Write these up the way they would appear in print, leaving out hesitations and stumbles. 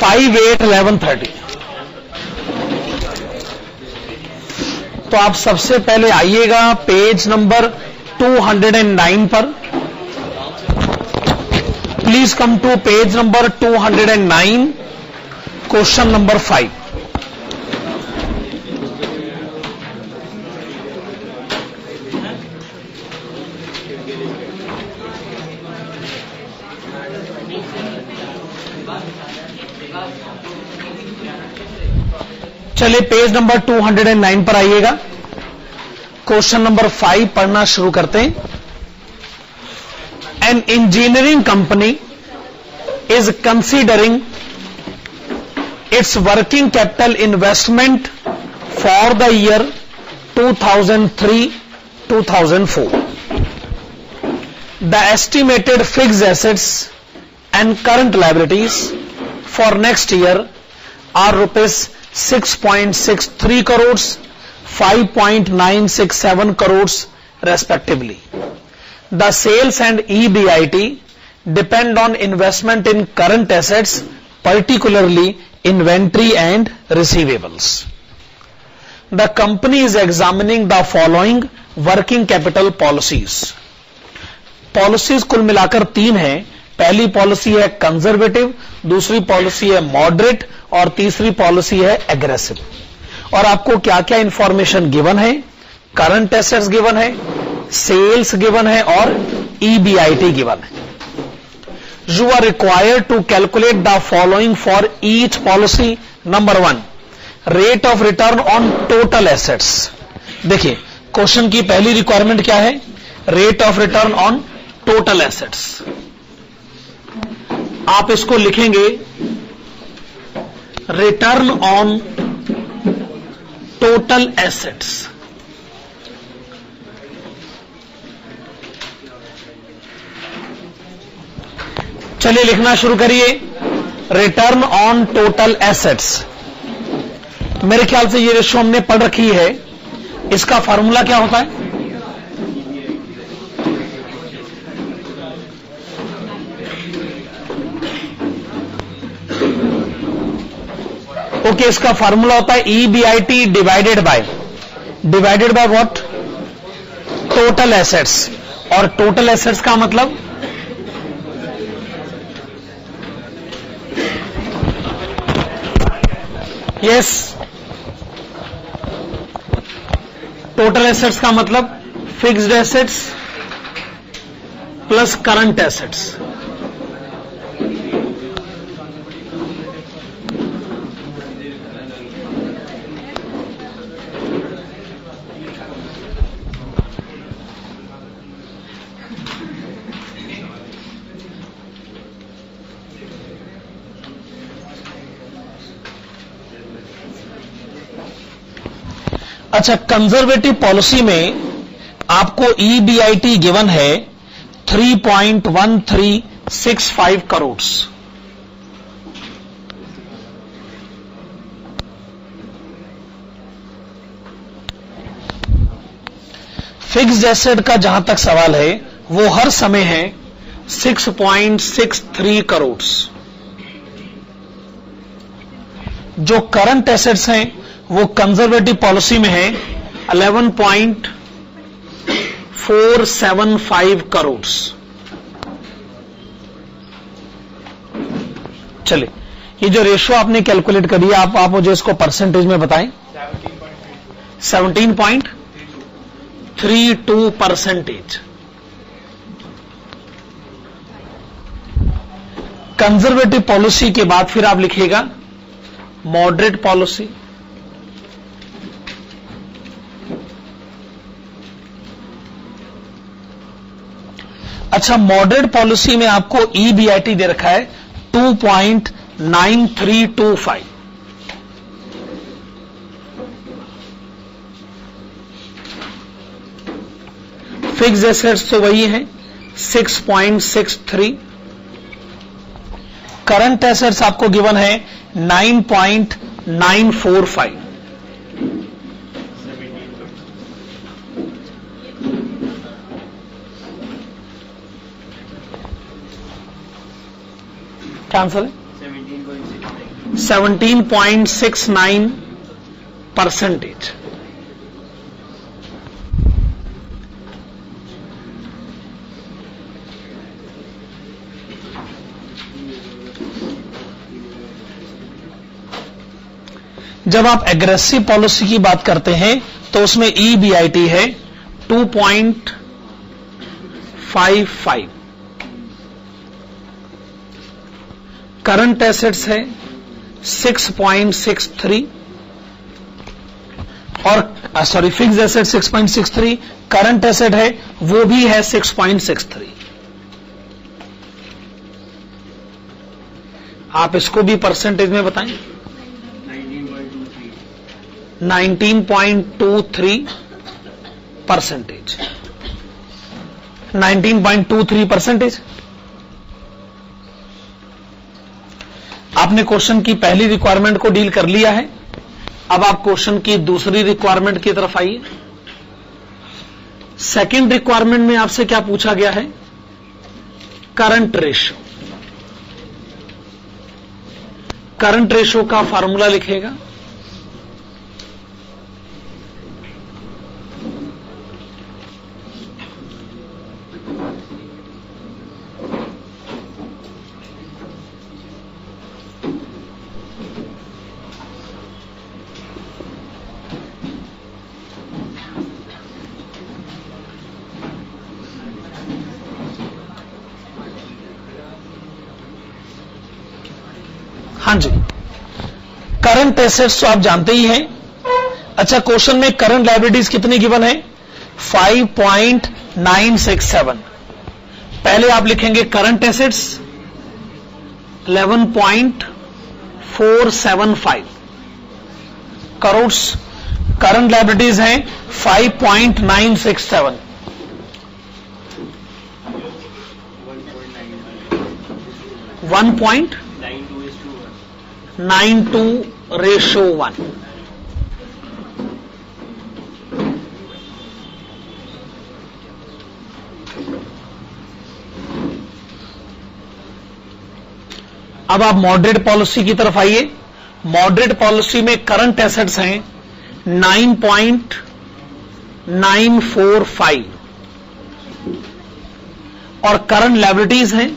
5, 8, 11, 30। तो आप सबसे पहले आइएगा पेज नंबर 209 पर। Please come to page number 209, question number 5। चलिए पेज नंबर 209 पर आइएगा। क्वेश्चन नंबर 5 पढ़ना शुरू करते हैं। An engineering company is considering it's working capital investment for the year 2003-2004. The estimated fixed assets and current liabilities for next year are rupees 6.63 crores, 5.967 crores respectively. The sales and EBIT depend on investment in current assets, particularly inventory and receivables. The company is examining the following working capital policies. Policies कुल मिलाकर 3 हैं। पहली policy है conservative, दूसरी policy है moderate और तीसरी policy है एग्रेसिव। और आपको क्या क्या इंफॉर्मेशन गिवन है? करंट एसेट्स गिवन है, सेल्स गिवन है और ईबीआईटी गिवन है। You are required to calculate the following for each policy. Number 1, rate of return on total assets. देखिए क्वेश्चन की पहली रिक्वायरमेंट क्या है? Rate of return on total assets. आप इसको लिखेंगे रिटर्न ऑन टोटल एसेट्स। चलिए लिखना शुरू करिए, रिटर्न ऑन टोटल एसेट्स। मेरे ख्याल से ये रेशो हमने पढ़ रखी है। इसका फॉर्मूला क्या होता है? ओके, इसका फार्मूला होता है EBIT divided by what? Total assets. और टोटल एसेट्स का मतलब यस, टोटल एसेट्स का मतलब fixed assets plus current assets. अच्छा, कंजर्वेटिव पॉलिसी में आपको ईबीआईटी गिवन है 3.1365 करोड़। फिक्स्ड एसेट का जहां तक सवाल है वो हर समय है 6.63 करोड़। जो करंट एसेट्स हैं वो कंजर्वेटिव पॉलिसी में है 11.475 करोड़। चलिए, ये जो रेशियो आपने कैलकुलेट करी है, आप मुझे इसको परसेंटेज में बताएं। 17.32%। कंजर्वेटिव पॉलिसी के बाद फिर आप लिखिएगा मॉडरेट पॉलिसी। अच्छा, मॉडरेट पॉलिसी में आपको ईबीआईटी दे रखा है 2.9325। फिक्स्ड एसेट्स तो वही है 6.63। करंट एसेट्स आपको गिवन है 9.945। क्या आंसर है? 17.63। 17.69%. जब आप एग्रेसिव पॉलिसी की बात करते हैं तो उसमें EBIT है 2.55, करंट एसेट्स है 6.63 और फिक्स्ड एसेट 6.63, करंट एसेट है वो भी है 6.63. आप इसको भी परसेंटेज में बताएं. 19.23%. 19.23%. आपने क्वेश्चन की पहली रिक्वायरमेंट को डील कर लिया है. अब आप क्वेश्चन की दूसरी रिक्वायरमेंट की तरफ आइए. सेकंड रिक्वायरमेंट में आपसे क्या पूछा गया है? Current ratio. करंट रेशो का फॉर्मूला लिखेगा. हाँ जी, करंट एसेट्स तो आप जानते ही हैं. अच्छा, क्वेश्चन में करंट लायबिलिटीज कितनी गिवन है? 5.967. पहले आप लिखेंगे current assets 11.475 crore. Current liabilities हैं 5.967. 1.92:1. अब आप मॉडरेट पॉलिसी की तरफ आइए. मॉडरेट पॉलिसी में करंट एसेट्स हैं 9.945 और करंट लायबिलिटीज हैं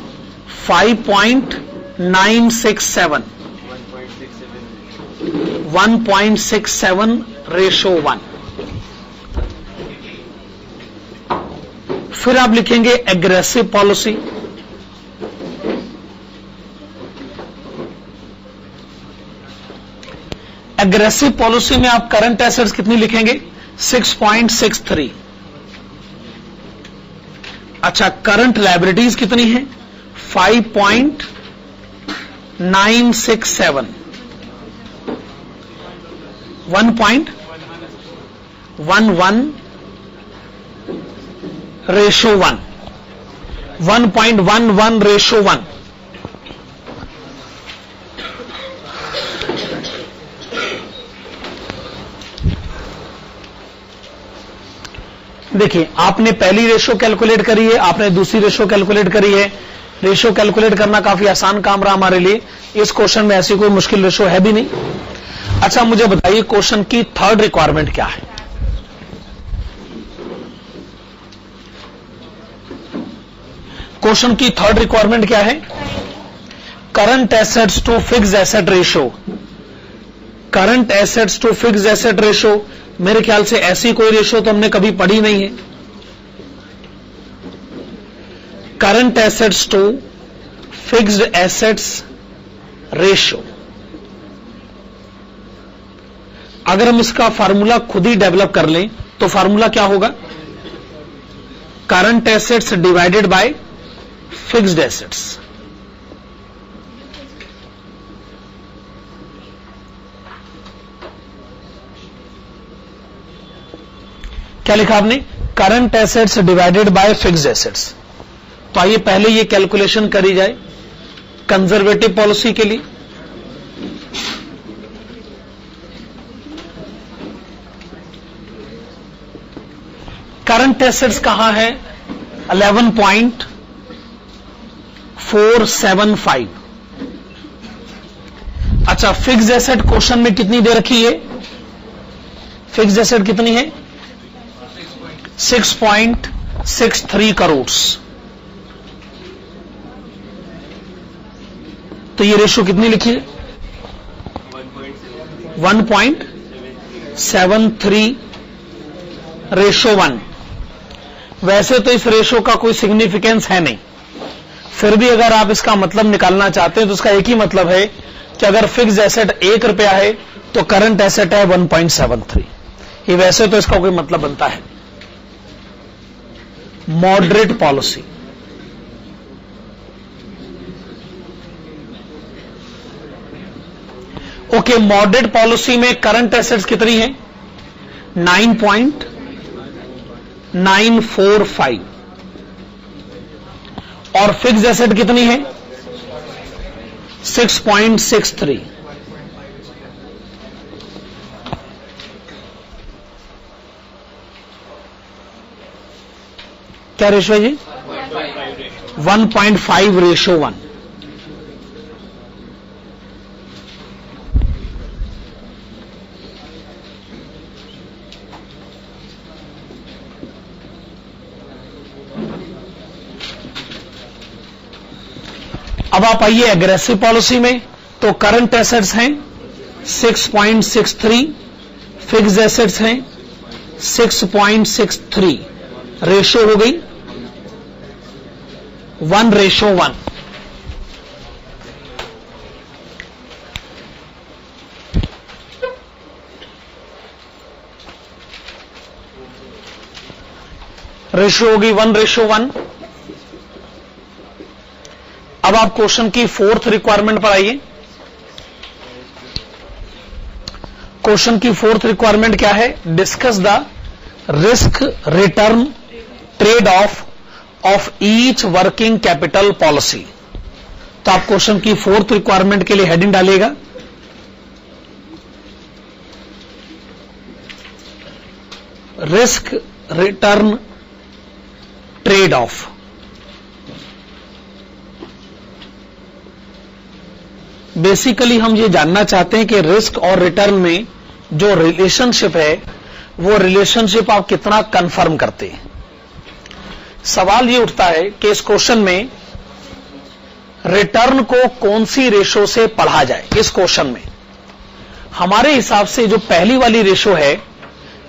5.967. 1.67:1. फिर आप लिखेंगे एग्रेसिव पॉलिसी. एग्रेसिव पॉलिसी में आप करंट एसेट्स कितनी लिखेंगे? 6.63. अच्छा, करंट लायबिलिटीज कितनी है? 5.967. 1.11:1. 1.11:1. देखिए, आपने पहली रेशो कैलकुलेट करी है, आपने दूसरी रेशो कैलकुलेट करी है. रेशो कैलकुलेट करना काफी आसान काम रहा हमारे लिए. इस क्वेश्चन में ऐसी कोई मुश्किल रेशो है भी नहीं. अच्छा, मुझे बताइए क्वेश्चन की थर्ड रिक्वायरमेंट क्या है? क्वेश्चन की थर्ड रिक्वायरमेंट क्या है? Current assets to fixed asset ratio. Current assets to fixed asset ratio, मेरे ख्याल से ऐसी कोई रेशो तो हमने कभी पढ़ी नहीं है. Current assets to fixed assets ratio, अगर हम इसका फार्मूला खुद ही डेवलप कर लें तो फार्मूला क्या होगा? Current assets divided bye fixed assets. क्या लिखा आपने? Current assets divided bye fixed assets. तो आइए पहले ये कैलकुलेशन करी जाए कंजर्वेटिव पॉलिसी के लिए. करंट एसेट्स कहां है? 11.475. अच्छा, फिक्स्ड एसेट क्वेश्चन में कितनी दे रखी है? फिक्स्ड एसेट कितनी है? 6.63 करोड़। तो ये रेशो कितनी लिखी है? 1.73:1। वैसे तो इस रेशो का कोई सिग्निफिकेंस है नहीं, फिर भी अगर आप इसका मतलब निकालना चाहते हैं तो उसका एक ही मतलब है कि अगर फिक्स्ड एसेट 1 रुपया है तो करंट एसेट है 1.73। ये वैसे तो इसका कोई मतलब बनता है। Moderate policy, okay, moderate policy में करंट एसेट्स कितनी है? 9.945 और फिक्स्ड एसेट कितनी है? 6.63। क्या रेशो है जी? 1.5:1। अब आप आइए एग्रेसिव पॉलिसी में, तो करंट एसेट्स हैं 6.63, फिक्स्ड एसेट्स हैं 6.63, रेशो हो गई 1:1। रेशो होगी 1:1। अब आप क्वेश्चन की 4th रिक्वायरमेंट पर आइए। क्वेश्चन की 4th रिक्वायरमेंट क्या है? Discuss the risk return trade off each working capital policy. तो आप क्वेश्चन की 4th रिक्वायरमेंट के लिए हेडिंग डालिएगा risk return trade off. Basically हम ये जानना चाहते हैं कि रिस्क और रिटर्न में जो रिलेशनशिप है वो रिलेशनशिप आप कितना कंफर्म करते हैं। सवाल ये उठता है कि इस क्वेश्चन में रिटर्न को कौन सी रेशो से पढ़ा जाए। इस क्वेश्चन में हमारे हिसाब से जो पहली वाली रेशो है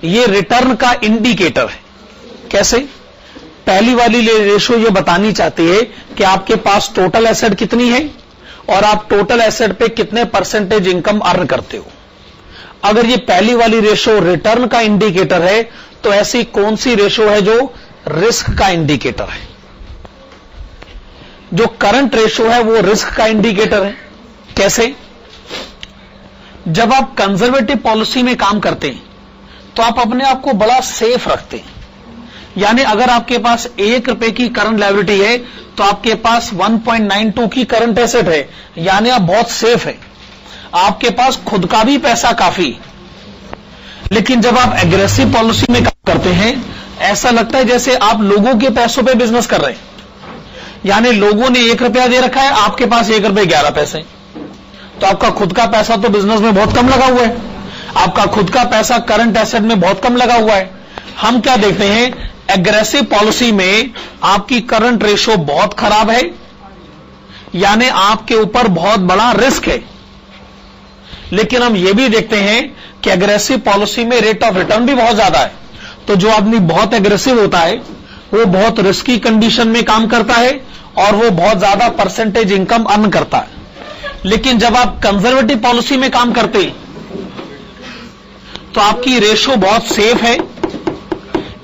ये रिटर्न का इंडिकेटर है। कैसे? पहली वाली रेशो ये बतानी चाहती है कि आपके पास टोटल एसेट कितनी है और आप टोटल एसेट पे कितने परसेंटेज इनकम अर्न करते हो। अगर ये पहली वाली रेशो रिटर्न का इंडिकेटर है तो ऐसी कौन सी रेशो है जो रिस्क का इंडिकेटर है? जो करंट रेशो है वो रिस्क का इंडिकेटर है। कैसे? जब आप कंजर्वेटिव पॉलिसी में काम करते हैं तो आप अपने आप को बड़ा सेफ रखते हैं। यानी अगर आपके पास 1 रुपए की करंट लायबिलिटी है तो आपके पास 1.92 की करंट एसेट है, यानी आप बहुत सेफ है, आपके पास खुद का भी पैसा काफी। लेकिन जब आप एग्रेसिव पॉलिसी में काम करते हैं ऐसा लगता है जैसे आप लोगों के पैसों पे बिजनेस कर रहे हैं। यानी लोगों ने 1 रुपया दे रखा है, आपके पास 1 रुपये 11 पैसे, तो आपका खुद का पैसा तो बिजनेस में बहुत कम लगा हुआ है, आपका खुद का पैसा करंट एसेट में बहुत कम लगा हुआ है। हम क्या देखते हैं, एग्रेसिव पॉलिसी में आपकी करंट रेशो बहुत खराब है, यानी आपके ऊपर बहुत बड़ा रिस्क है। लेकिन हम यह भी देखते हैं कि एग्रेसिव पॉलिसी में रेट ऑफ रिटर्न भी बहुत ज्यादा है। तो जो आदमी बहुत एग्रेसिव होता है वो बहुत रिस्की कंडीशन में काम करता है और वो बहुत ज्यादा परसेंटेज इनकम अर्न करता है। लेकिन जब आप कंजर्वेटिव पॉलिसी में काम करते हैं तो आपकी रेशो बहुत सेफ है।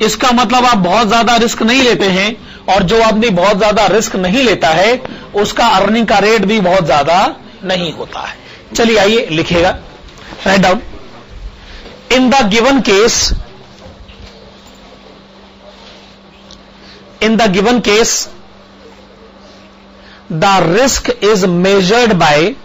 इसका मतलब आप बहुत ज्यादा रिस्क नहीं लेते हैं, और जो आदमी बहुत ज्यादा रिस्क नहीं लेता है उसका अर्निंग का रेट भी बहुत ज्यादा नहीं होता है। चलिए आइए लिखिएगा, write down. In the given case, in the given case the risk is measured by,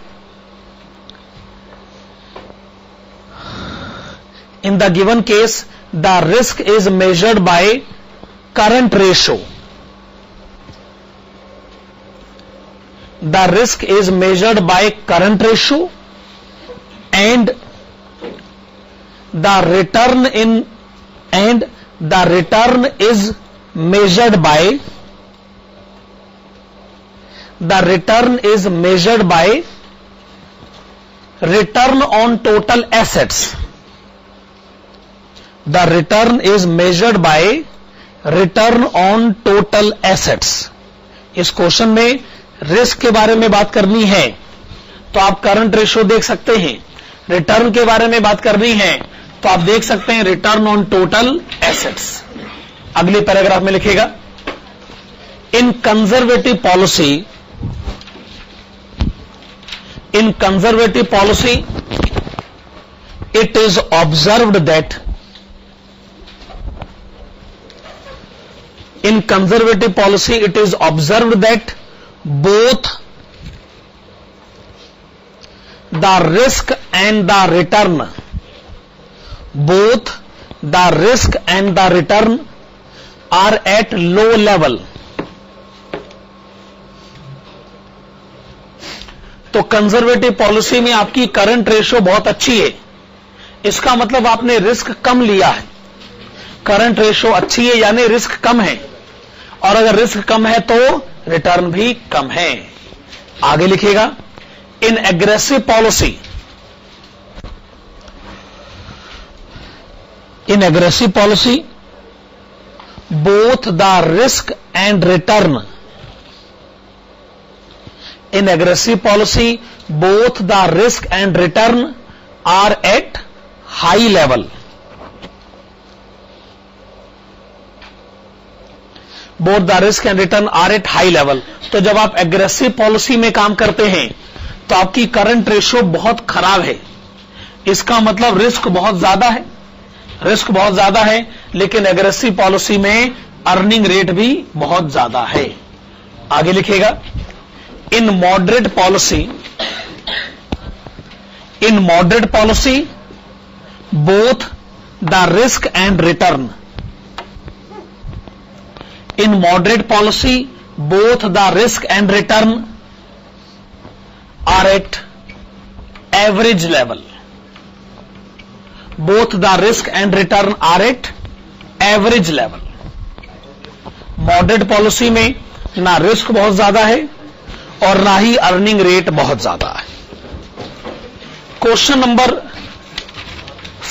in the given case the risk is measured by current ratio, the risk is measured by current ratio and the return is measured by return on total assets. The return is measured by return on total assets. इस question में risk के बारे में बात करनी है तो आप करंट रेशियो देख सकते हैं, रिटर्न के बारे में बात करनी है तो आप देख सकते हैं रिटर्न ऑन टोटल एसेट्स। अगले पैराग्राफ में लिखेगा, in conservative policy it is observed that both the risk and the return are at low level. तो कंजर्वेटिव पॉलिसी में आपकी करंट रेशियो बहुत अच्छी है, इसका मतलब आपने रिस्क कम लिया है। करंट रेशियो अच्छी है यानी रिस्क कम है, और अगर रिस्क कम है तो रिटर्न भी कम है। आगे लिखिएगा, in aggressive policy both the risk and return are at high level. Both the risk and return are at high level. तो जब आप एग्रेसिव पॉलिसी में काम करते हैं तो आपकी करंट रेशियो बहुत खराब है, इसका मतलब रिस्क बहुत ज्यादा है, लेकिन एग्रेसिव पॉलिसी में अर्निंग रेट भी बहुत ज्यादा है। आगे लिखेगा, in moderate policy both the risk and return are at average level. Moderate policy में ना रिस्क बहुत ज्यादा है और ना ही अर्निंग रेट बहुत ज्यादा है। क्वेश्चन नंबर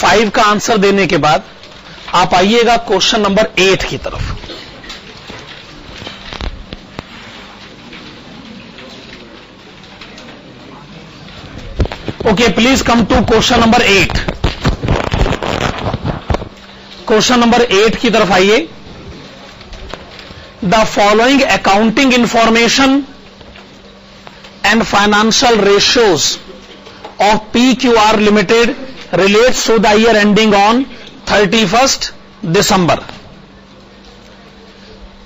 5 का आंसर देने के बाद आप आइएगा क्वेश्चन नंबर 8 की तरफ। Okay, please come to question number 8। Question number 8 की तरफ आइए। The following accounting information and financial ratios of PQR limited relates to the year ending on 31st December.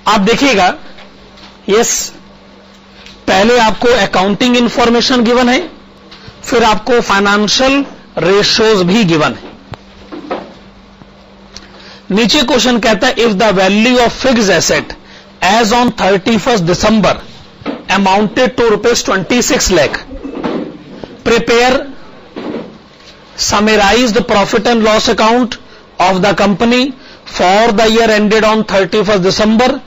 आप देखिएगा, यस, पहले आपको अकाउंटिंग इंफॉर्मेशन गिवन है, फिर आपको फाइनेंशियल रेशियोज भी गिवन है। नीचे क्वेश्चन कहता है, if the value of fixed asset as on 31st December amounted to ₹26 lakh, prepare summarized profit and loss account of the company for the year ended on 31st December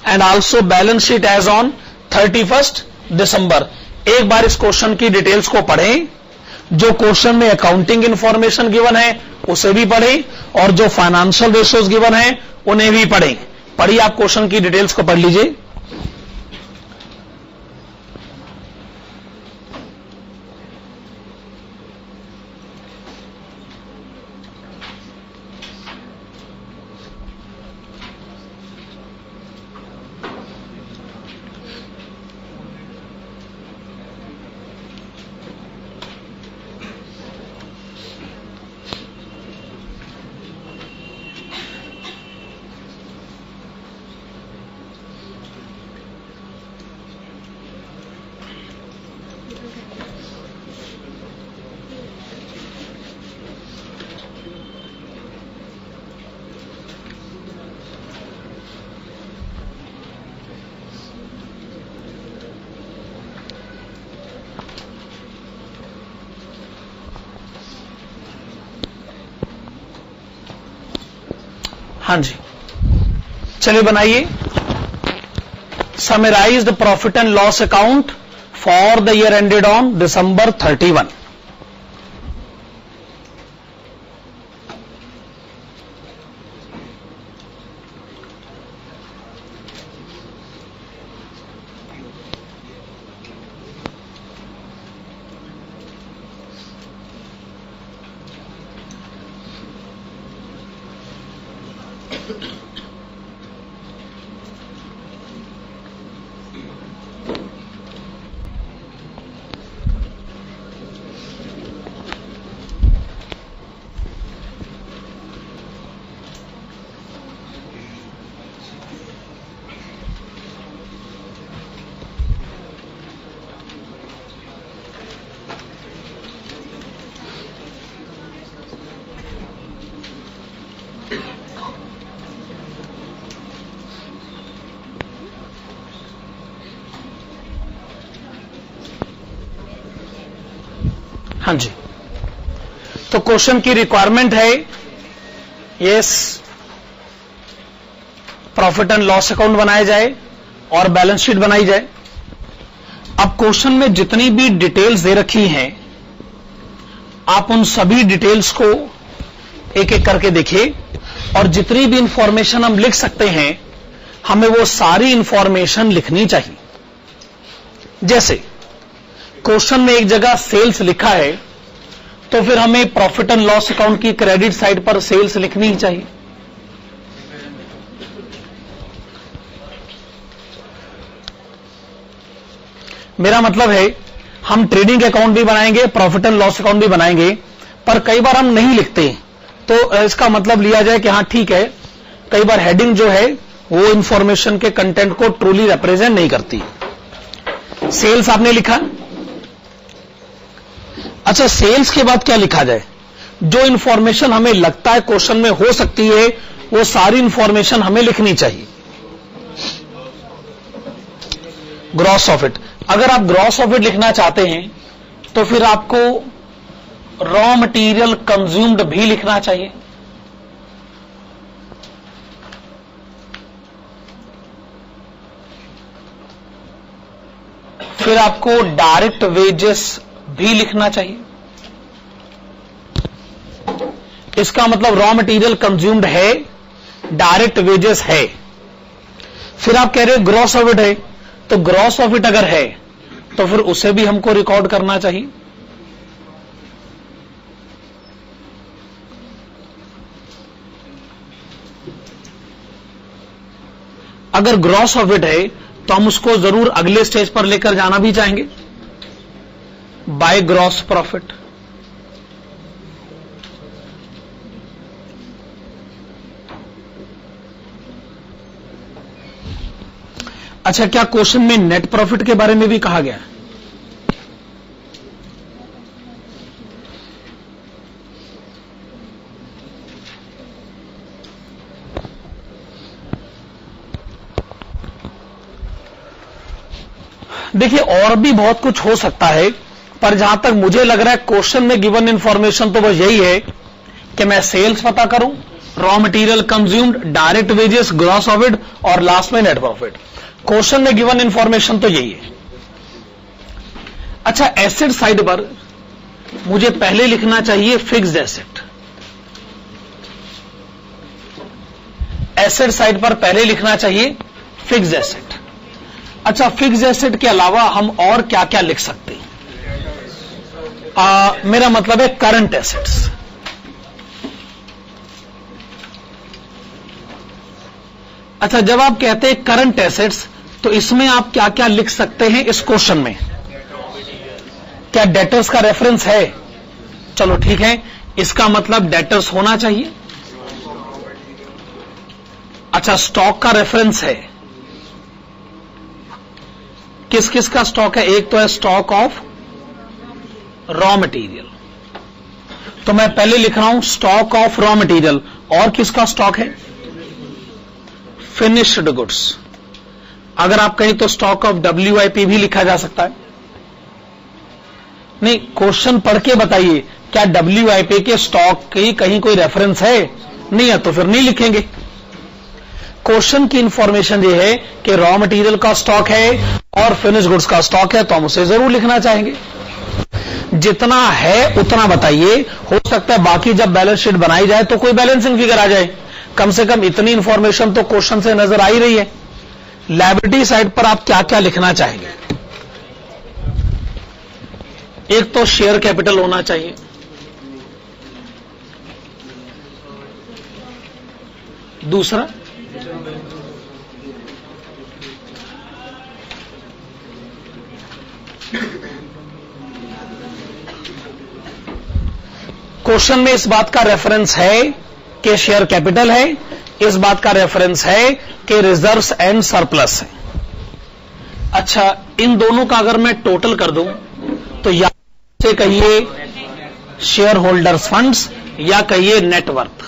and also balance sheet as on 31st December. एक बार इस question की details को पढ़ें, जो question में accounting information given है उसे भी पढ़ें और जो फाइनेंशियल रेशियोज गिवन है उन्हें भी पढ़ें। पढ़िए, आप क्वेश्चन की डिटेल्स को पढ़ लीजिए। हाँ जी, चलिए बनाइए। Summarised profit and loss account for the year ended on December 31। हाँ जी, तो क्वेश्चन की रिक्वायरमेंट है yes, profit and loss account बनाया जाए और बैलेंस शीट बनाई जाए। अब क्वेश्चन में जितनी भी डिटेल्स दे रखी हैं, आप उन सभी डिटेल्स को एक एक करके देखिए, और जितनी भी इंफॉर्मेशन हम लिख सकते हैं, हमें वो सारी इंफॉर्मेशन लिखनी चाहिए। जैसे क्वेश्चन में एक जगह सेल्स लिखा है, तो फिर हमें प्रॉफिट एंड लॉस अकाउंट की क्रेडिट साइड पर सेल्स लिखनी ही चाहिए। मेरा मतलब है हम ट्रेडिंग अकाउंट भी बनाएंगे, प्रॉफिट एंड लॉस अकाउंट भी बनाएंगे, पर कई बार हम नहीं लिखते, तो इसका मतलब लिया जाए कि हां ठीक है, कई बार हेडिंग जो है वो इंफॉर्मेशन के कंटेंट को ट्रूली रिप्रेजेंट नहीं करती। सेल्स आपने लिखा, अच्छा सेल्स के बाद क्या लिखा जाए? जो इंफॉर्मेशन हमें लगता है क्वेश्चन में हो सकती है, वो सारी इंफॉर्मेशन हमें लिखनी चाहिए। ग्रॉस प्रॉफिट, अगर आप ग्रॉस प्रॉफिट लिखना चाहते हैं तो फिर आपको रॉ मटेरियल कंज्यूम्ड भी लिखना चाहिए। फिर आपको डायरेक्ट वेजेस भी लिखना चाहिए। इसका मतलब रॉ मटेरियल कंज्यूम्ड है, डायरेक्ट वेजेस है। फिर आप कह रहे हो ग्रॉस प्रॉफिट है, तो ग्रॉस प्रॉफिट अगर है तो फिर उसे भी हमको रिकॉर्ड करना चाहिए। अगर ग्रॉस प्रॉफिट है तो हम उसको जरूर अगले स्टेज पर लेकर जाना भी चाहेंगे, बाय ग्रॉस प्रॉफिट। अच्छा, क्या क्वेश्चन में नेट प्रॉफिट के बारे में भी कहा गया है? देखिए और भी बहुत कुछ हो सकता है, पर जहां तक मुझे लग रहा है क्वेश्चन में गिवन इंफॉर्मेशन तो बस यही है कि मैं सेल्स पता करूं, raw material consumed, direct wages, gross profit और लास्ट में नेट प्रॉफिट। क्वेश्चन में गिवन इंफॉर्मेशन तो यही है। अच्छा, एसेट साइड पर मुझे पहले लिखना चाहिए फिक्स्ड एसेट। एसेट साइड पर पहले लिखना चाहिए फिक्स्ड एसेट। अच्छा, फिक्स्ड एसेट के अलावा हम और क्या क्या लिख सकते हैं? मेरा मतलब है करंट एसेट्स। अच्छा, जब आप कहते हैं करंट एसेट्स, तो इसमें आप क्या क्या लिख सकते हैं इस क्वेश्चन में? क्या डेटर्स का रेफरेंस है? चलो ठीक है, इसका मतलब डेटर्स होना चाहिए। अच्छा, स्टॉक का रेफरेंस है। किस किस का स्टॉक है? एक तो है स्टॉक ऑफ रॉ मटेरियल, तो मैं पहले लिख रहा हूं स्टॉक ऑफ रॉ मटेरियल। और किसका स्टॉक है? Finished goods. अगर आप कहें तो स्टॉक ऑफ WIP भी लिखा जा सकता है। नहीं, क्वेश्चन पढ़ के बताइए, क्या WIP के स्टॉक की कहीं कोई रेफरेंस है? नहीं है तो फिर नहीं लिखेंगे। क्वेश्चन की इंफॉर्मेशन ये है कि रॉ मटेरियल का स्टॉक है और फिनिश गुड्स का स्टॉक है, तो हम उसे जरूर लिखना चाहेंगे। जितना है उतना बताइए। हो सकता है बाकी जब बैलेंस शीट बनाई जाए तो कोई बैलेंसिंग फिगर आ जाए, कम से कम इतनी इंफॉर्मेशन तो क्वेश्चन से नजर आ ही रही है। लायबिलिटी साइड पर आप क्या क्या लिखना चाहेंगे? एक तो शेयर कैपिटल होना चाहिए, दूसरा क्वेश्चन में इस बात का रेफरेंस है कि शेयर कैपिटल है, इस बात का रेफरेंस है कि रिजर्व्स एंड सरप्लस है। अच्छा, इन दोनों का अगर मैं टोटल कर दूं तो या से कहिए शेयर होल्डर्स फंड्स या कहिए नेटवर्थ।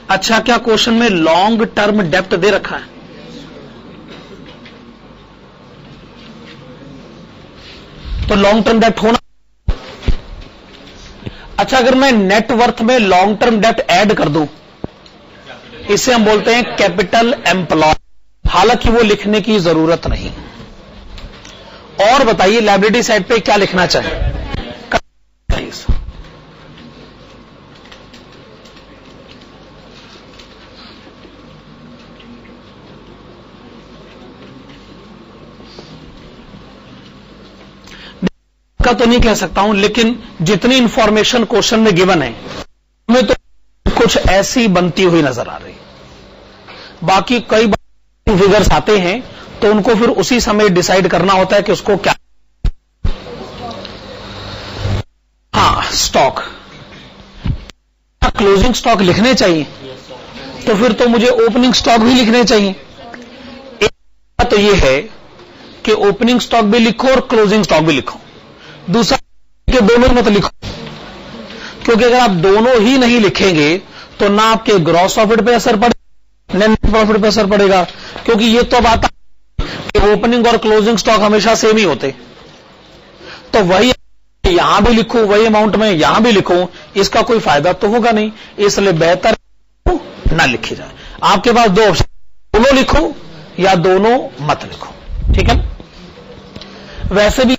अच्छा, क्या क्वेश्चन में लॉन्ग टर्म डेप्ट दे रखा है? तो लॉन्ग टर्म डेप्ट होना। अच्छा, अगर मैं नेटवर्थ में लॉन्ग टर्म डेप्ट ऐड कर दूं, इसे हम बोलते हैं कैपिटल एम्प्लॉय। हालांकि वो लिखने की जरूरत नहीं। और बताइए लायबिलिटी साइड पे क्या लिखना चाहिए? का तो नहीं कह सकता हूं, लेकिन जितनी इंफॉर्मेशन क्वेश्चन में गिवन है हमें तो कुछ ऐसी बनती हुई नजर आ रही। बाकी कई बार फिगर्स आते हैं तो उनको फिर उसी समय डिसाइड करना होता है कि उसको क्या। हाँ, स्टॉक, क्लोजिंग स्टॉक लिखने चाहिए, तो फिर तो मुझे ओपनिंग स्टॉक भी लिखने चाहिए। एक बात तो यह है कि ओपनिंग स्टॉक भी लिखो और क्लोजिंग स्टॉक भी लिखो। दूसरा कि दोनों मत लिखो, क्योंकि अगर आप दोनों ही नहीं लिखेंगे तो ना आपके ग्रॉस प्रॉफिट पे असर पड़ेगा, नेट प्रॉफिट पे असर पड़ेगा। क्योंकि ये तो बात कि ओपनिंग और क्लोजिंग स्टॉक हमेशा सेम ही होते, तो वही यहां भी लिखूं, वही अमाउंट में यहां भी लिखूं, इसका कोई फायदा तो होगा नहीं। इसलिए बेहतर ना लिखी जाए। आपके पास दो ऑप्शन, दोनों लिखो या दोनों मत लिखो, ठीक है। वैसे भी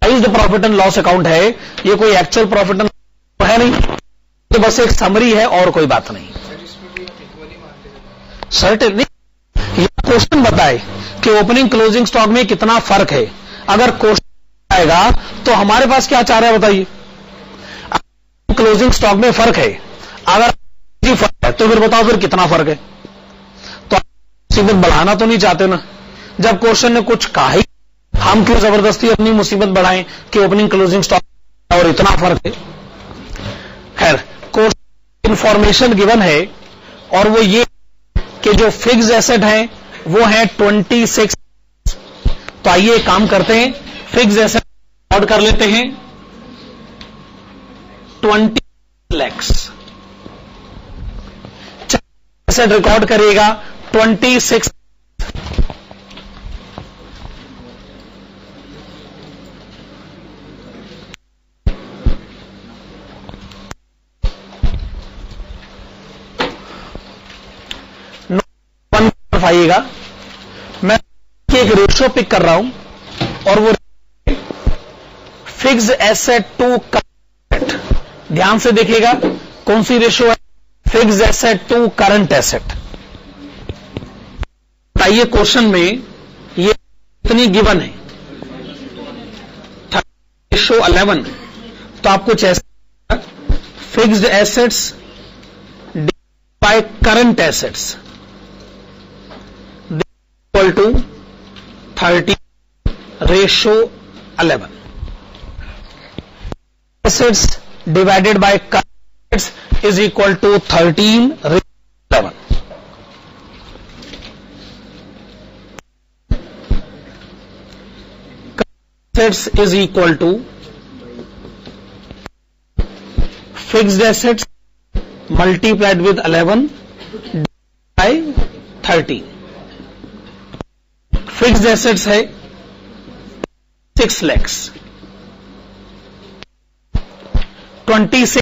प्रॉफिट एंड लॉस अकाउंट है, ये कोई एक्चुअल प्रॉफिट एंड लॉस है नहीं, तो बस एक समरी है और कोई बात नहीं। सर्टेन नहीं, ये क्वेश्चन बताए कि ओपनिंग क्लोजिंग स्टॉक में कितना फर्क है। अगर क्वेश्चन आएगा तो हमारे पास क्या चाह रहा है बताइए? क्लोजिंग स्टॉक में फर्क है, अगर फर्क है तो फिर बताओ फिर कितना फर्क है। तो मुसीबत बढ़ाना तो नहीं चाहते ना। जब क्वेश्चन ने कुछ कहा ही, हम क्यों जबरदस्ती अपनी मुसीबत बढ़ाएं कि ओपनिंग क्लोजिंग स्टॉक और इतना फर्क है। खैर, क्वेश्चन इंफॉर्मेशन गिवन है और वो ये कि जो फिक्स एसेट है वो है 26। तो आइए काम करते हैं, फिक्स एसेट रिकॉर्ड कर लेते हैं 20 लाख। एसेट रिकॉर्ड करिएगा 26। आइएगा, मैं एक रेशियो पिक कर रहा हूं और वो फिक्स्ड एसेट टू करंट। ध्यान से देखिएगा कौन सी रेशियो है, fixed asset to current asset. बताइए क्वेश्चन में ये इतनी गिवन है, रेशियो 11, तो आप कुछ ऐसा fixed assets by current assets equal to 30 ratio 11। Assets divided by current assets is equal to 13 ratio 11। Assets is equal to fixed assets multiplied with 11 by 30। Fixed assets है 6 लाख, 20 से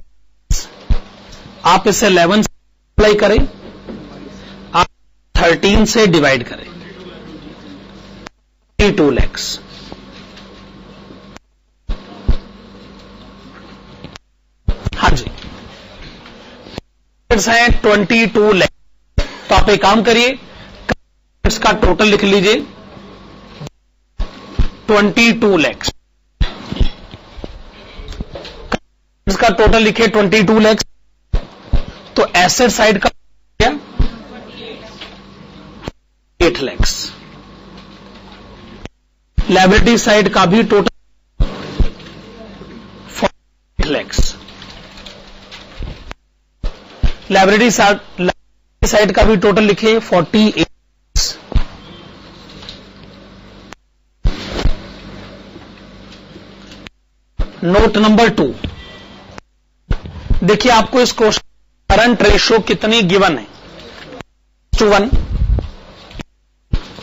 आप इसे 11 से अप्लाई करें, आप 13 से डिवाइड करें, 2 लाख। हाँ जी, है 22 लाख। तो आप एक काम करिए, इसका टोटल लिख लीजिए 22 लाख। इसका टोटल लिखे 22 लाख। तो एसेट साइड का क्या 8 लाख, लायबिलिटी साइड का भी टोटल 48 लाख। लायबिलिटी साइड का भी टोटल लिखे 48। नोट नंबर 2, देखिए आपको इस क्वेश्चन करंट रेशो कितनी गिवन है, 2:1।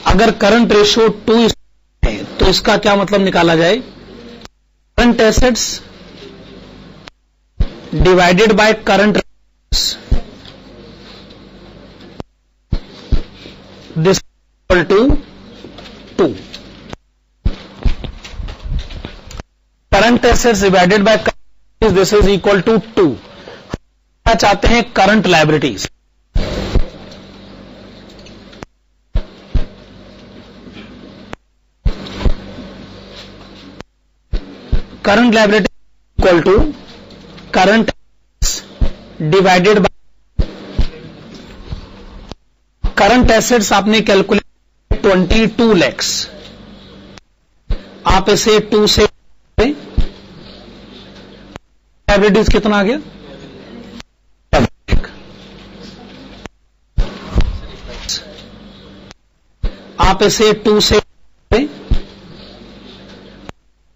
अगर करंट रेशो 2 है तो इसका क्या मतलब निकाला जाए, current assets divided by current, this equal to 2। Current assets divided by current, this is equal to 2। चाहते हैं current liabilities, current liability equal to current divided by current assets. आपने कैलकुलेट 22 लाख, आप इसे 2 से, लायबिलिटीज कितना आ गया, आप इसे 2 से,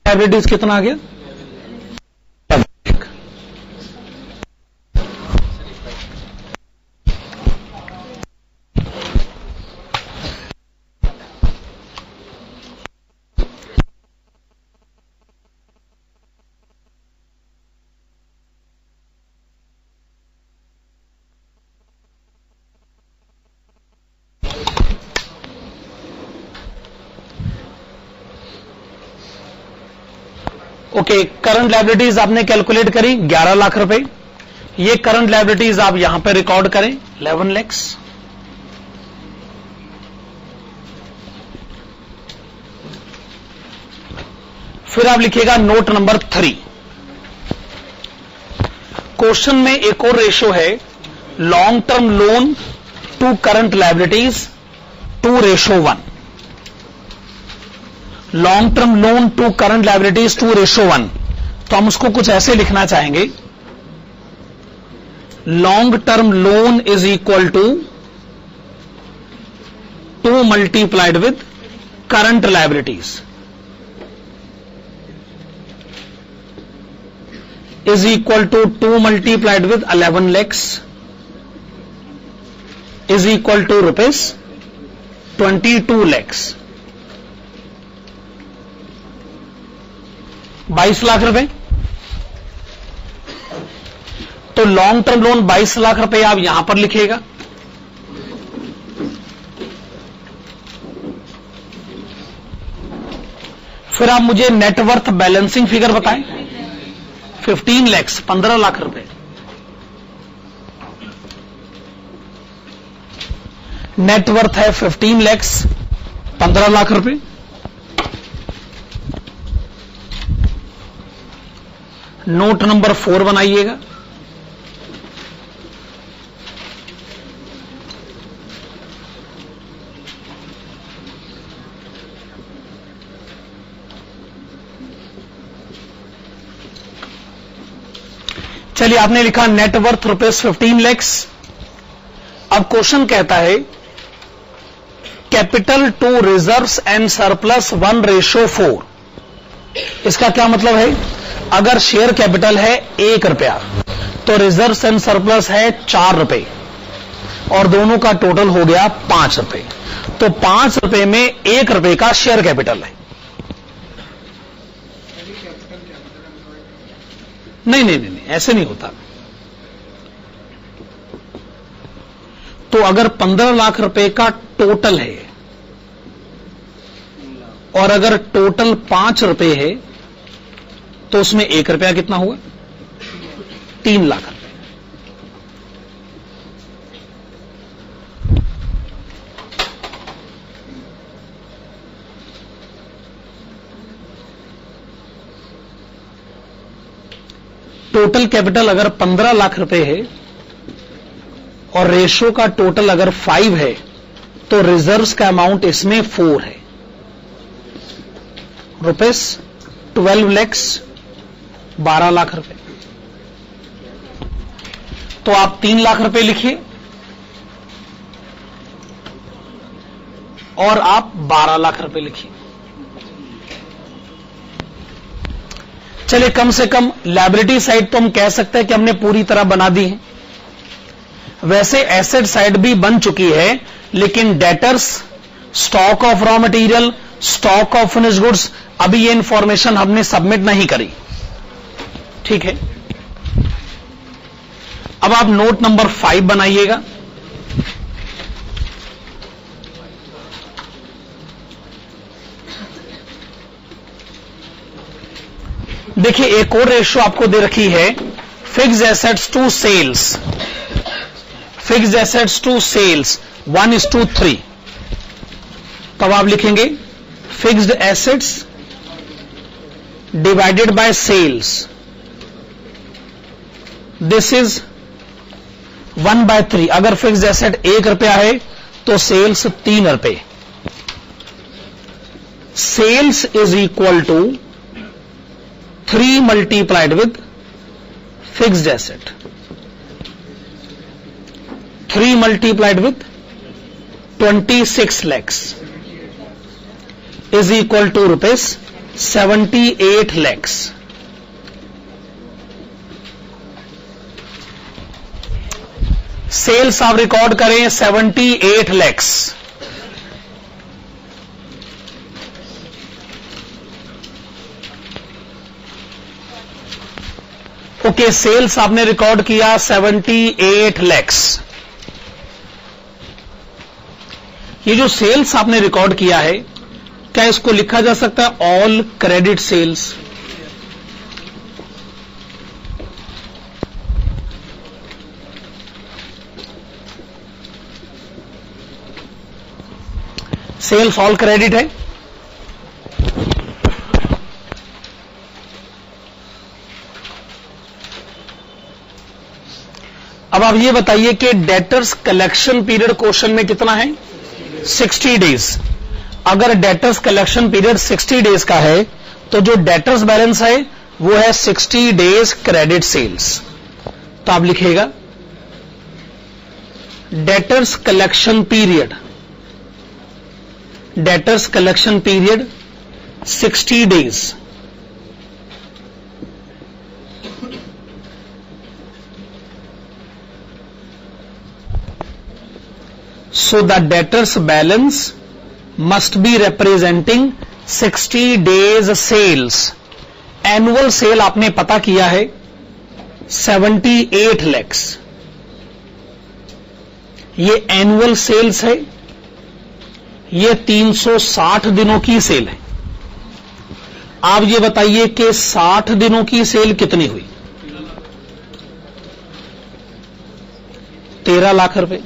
लायबिलिटीज कितना आ गया, ओके। करंट लायबिलिटीज आपने कैलकुलेट करी 11 लाख रुपए। ये करंट लायबिलिटीज आप यहां पे रिकॉर्ड करें 11 लाख। फिर आप लिखिएगा नोट नंबर 3। क्वेश्चन में एक और रेशो है, long term loan to current liabilities 2:1। Long term loan to current liabilities 2:1। तो हम उसको कुछ ऐसे लिखना चाहेंगे, long term loan is equal to 2 multiplied with current liabilities is equal to 2 multiplied with 11 lakhs is equal to rupees 22 lakhs, 22 lakh रुपए। तो long term loan 22 lakh रुपए आप यहां पर लिखिएगा। फिर आप मुझे नेटवर्थ बैलेंसिंग फिगर बताएं, 15 लाख, 15 लाख रुपए। नेटवर्थ है 15 लाख, 15 लाख रुपए। नोट नंबर 4 बनाइएगा। चलिए, आपने लिखा नेटवर्थ ₹15 लाख। अब क्वेश्चन कहता है capital to reserves and surplus 1:4। इसका क्या मतलब है, अगर शेयर कैपिटल है 1 रुपया तो रिजर्व्स एंड सरप्लस है 4 रुपए और दोनों का टोटल हो गया 5 रुपए। तो 5 रुपए में 1 रुपए का शेयर कैपिटल है। नहीं, ऐसे नहीं होता। तो अगर 15 लाख रुपए का टोटल है और अगर टोटल 5 रुपए है तो उसमें 1 रुपया कितना हुआ? 3 लाख रुपए। टोटल कैपिटल अगर 15 लाख रुपए है और रेशो का टोटल अगर 5 है तो रिजर्व्स का अमाउंट इसमें 4 है, रुपीस 12 लैक्स, 12 लाख रुपए। तो आप 3 लाख रुपए लिखिए और आप 12 लाख रुपए लिखिए। चलिए, कम से कम लायबिलिटी साइड तो हम कह सकते हैं कि हमने पूरी तरह बना दी है। वैसे एसेट साइड भी बन चुकी है, लेकिन debtors, stock of raw material, stock of finish goods, अभी ये इंफॉर्मेशन हमने सबमिट नहीं करी। ठीक है, अब आप नोट नंबर 5 बनाइएगा। देखिए, एक और रेशियो आपको दे रखी है, fixed assets to sales. Fixed assets to sales 1:3। तब आप लिखेंगे fixed assets divided by sales, this is 1/3। अगर फिक्स्ड एसेट 1 रुपया है तो सेल्स 3 रुपए। Sales is equal to 3 multiplied with fixed asset, 3 multiplied with 26 lakhs is equal to rupees 78 lakhs. Sales आप record करें 78 लैक्स। ओके, सेल्स आपने रिकॉर्ड किया 78 लैक्स। ये जो सेल्स आपने रिकॉर्ड किया है, क्या इसको लिखा जा सकता है all credit sales? Sales all credit है। अब आप ये बताइए कि डेटर्स कलेक्शन पीरियड क्वेश्चन में कितना है? 60 डेज। अगर डेटर्स कलेक्शन पीरियड 60 डेज का है तो जो डेटर्स बैलेंस है वो है 60 डेज क्रेडिट सेल्स। तो आप लिखिएगा debtors collection period, debtors collection period 60 days. So the debtors balance must be representing 60 days sales. Annual sale आपने पता किया है 78 लैक्स। ये एनुअल सेल्स है, ये 360 दिनों की सेल है। आप ये बताइए कि 60 दिनों की सेल कितनी हुई? 13 लाख रुपए।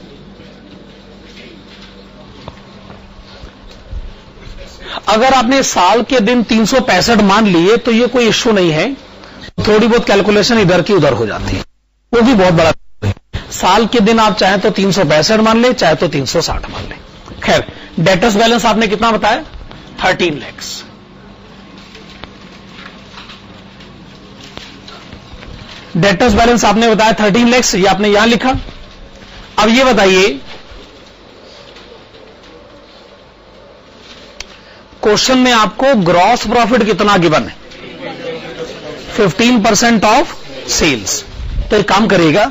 अगर आपने साल के दिन 365 मान लिए तो ये कोई इश्यू नहीं है, थोड़ी बहुत कैलकुलेशन इधर की उधर हो जाती है, वो भी बहुत बड़ा है। साल के दिन आप चाहे तो 365 मान ले, चाहे तो 360 मान ले। खैर, डेटर्स बैलेंस आपने कितना बताया? 13 लैक्स। डेटर्स बैलेंस आपने बताया 13 लैक्स, ये आपने यहां लिखा। अब ये बताइए, क्वेश्चन में आपको ग्रॉस प्रॉफिट कितना गिवन है? 15% ऑफ सेल्स। तो एक काम करेगा,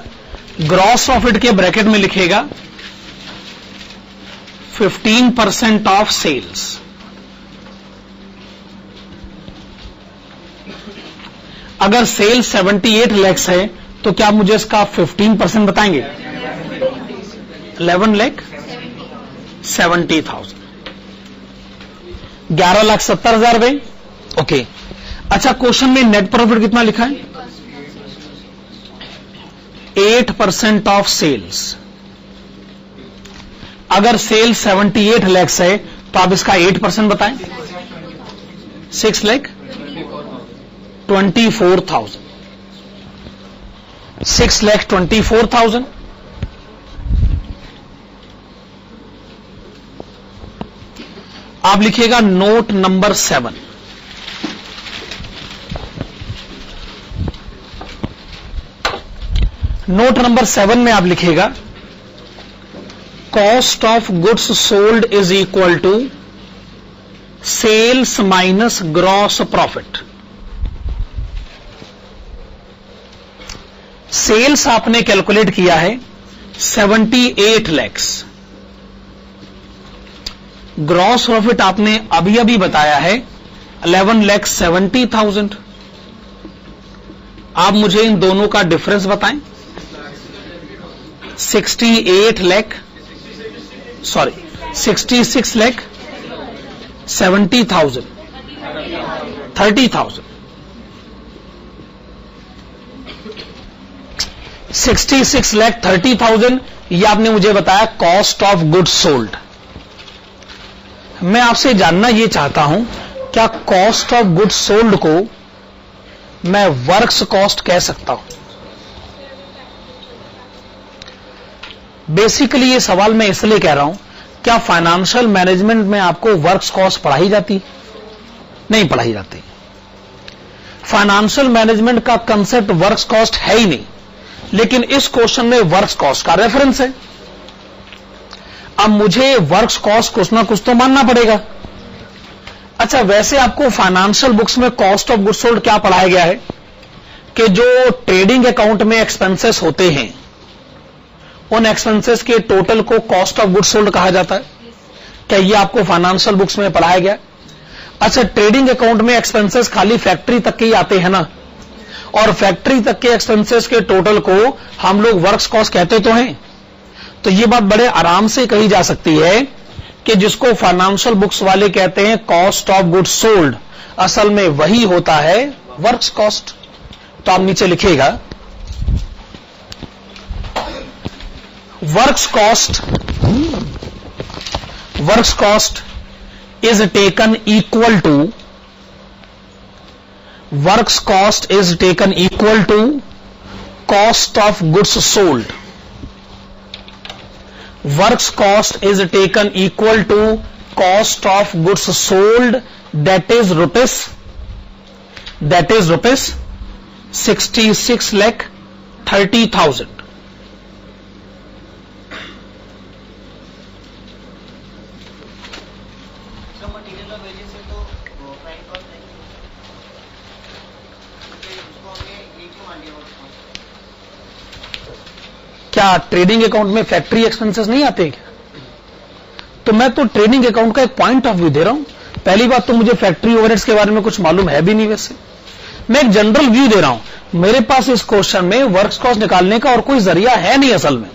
ग्रॉस प्रॉफिट के ब्रैकेट में लिखेगा 15% ऑफ सेल्स। अगर सेल 78 लाख है तो क्या आप मुझे इसका 15% बताएंगे? 11,70,000, 11,70,000 रुपए। ओके, अच्छा क्वेश्चन में नेट प्रॉफिट कितना लिखा है? 8% ऑफ सेल्स। अगर सेल 78 लाख है तो आप इसका 8% बताएं। 6,24,000, 6,24,000। आप लिखिएगा नोट नंबर 7। नोट नंबर 7 में आप लिखिएगा cost of goods sold is equal to sales minus gross profit. Sales आपने कैलकुलेट किया है 78 लाख, ग्रॉस प्रॉफिट आपने अभी अभी बताया है 11,70,000। आप मुझे इन दोनों का डिफरेंस बताएं। 66 लाख 70,000, 30,000। 66,30,000 ये आपने मुझे बताया कॉस्ट ऑफ गुड्स सोल्ड। मैं आपसे जानना यह चाहता हूं क्या कॉस्ट ऑफ गुड्स सोल्ड को मैं वर्क्स कॉस्ट कह सकता हूं? बेसिकली ये सवाल मैं इसलिए कह रहा हूं, क्या फाइनेंशियल मैनेजमेंट में आपको वर्क्स कॉस्ट पढ़ाई जाती? नहीं पढ़ाई जाती। फाइनेंशियल मैनेजमेंट का कंसेप्ट वर्क्स कॉस्ट है ही नहीं, लेकिन इस क्वेश्चन में वर्क्स कॉस्ट का रेफरेंस है। अब मुझे वर्क्स कॉस्ट कुछ ना कुछ तो मानना पड़ेगा। अच्छा, वैसे आपको फाइनेंशियल बुक्स में कॉस्ट ऑफ गुड्स सोल्ड क्या पढ़ाया गया है कि जो ट्रेडिंग अकाउंट में एक्सपेंसेस होते हैं उन एक्सपेंसेस के टोटल को कॉस्ट ऑफ गुड्स सोल्ड कहा जाता है। क्या ये आपको फाइनेंशियल बुक्स में पढ़ाया गया? अच्छा, ट्रेडिंग अकाउंट में एक्सपेंसेस खाली फैक्ट्री तक के ही आते हैं ना, और फैक्ट्री तक के एक्सपेंसेस के टोटल को हम लोग वर्क्स कॉस्ट कहते तो हैं। तो ये बात बड़े आराम से कही जा सकती है कि जिसको फाइनेंशियल बुक्स वाले कहते हैं कॉस्ट ऑफ गुड्स सोल्ड, असल में वही होता है वर्क्स कॉस्ट। तो आप नीचे लिखिएगा works cost is taken equal to works cost is taken equal to cost of goods sold. Works cost is taken equal to cost of goods sold, that is rupees 66,30,000। क्या trading account में factory expenses नहीं आते क्या? तो मैं तो trading account का एक पॉइंट ऑफ व्यू दे रहा हूं। पहली बात तो मुझे फैक्ट्री ओवरहेड्स के बारे में कुछ मालूम है भी नहीं, वैसे मैं एक जनरल व्यू दे रहा हूं। मेरे पास इस क्वेश्चन में वर्क्स कॉस्ट निकालने का और कोई जरिया है नहीं असल में,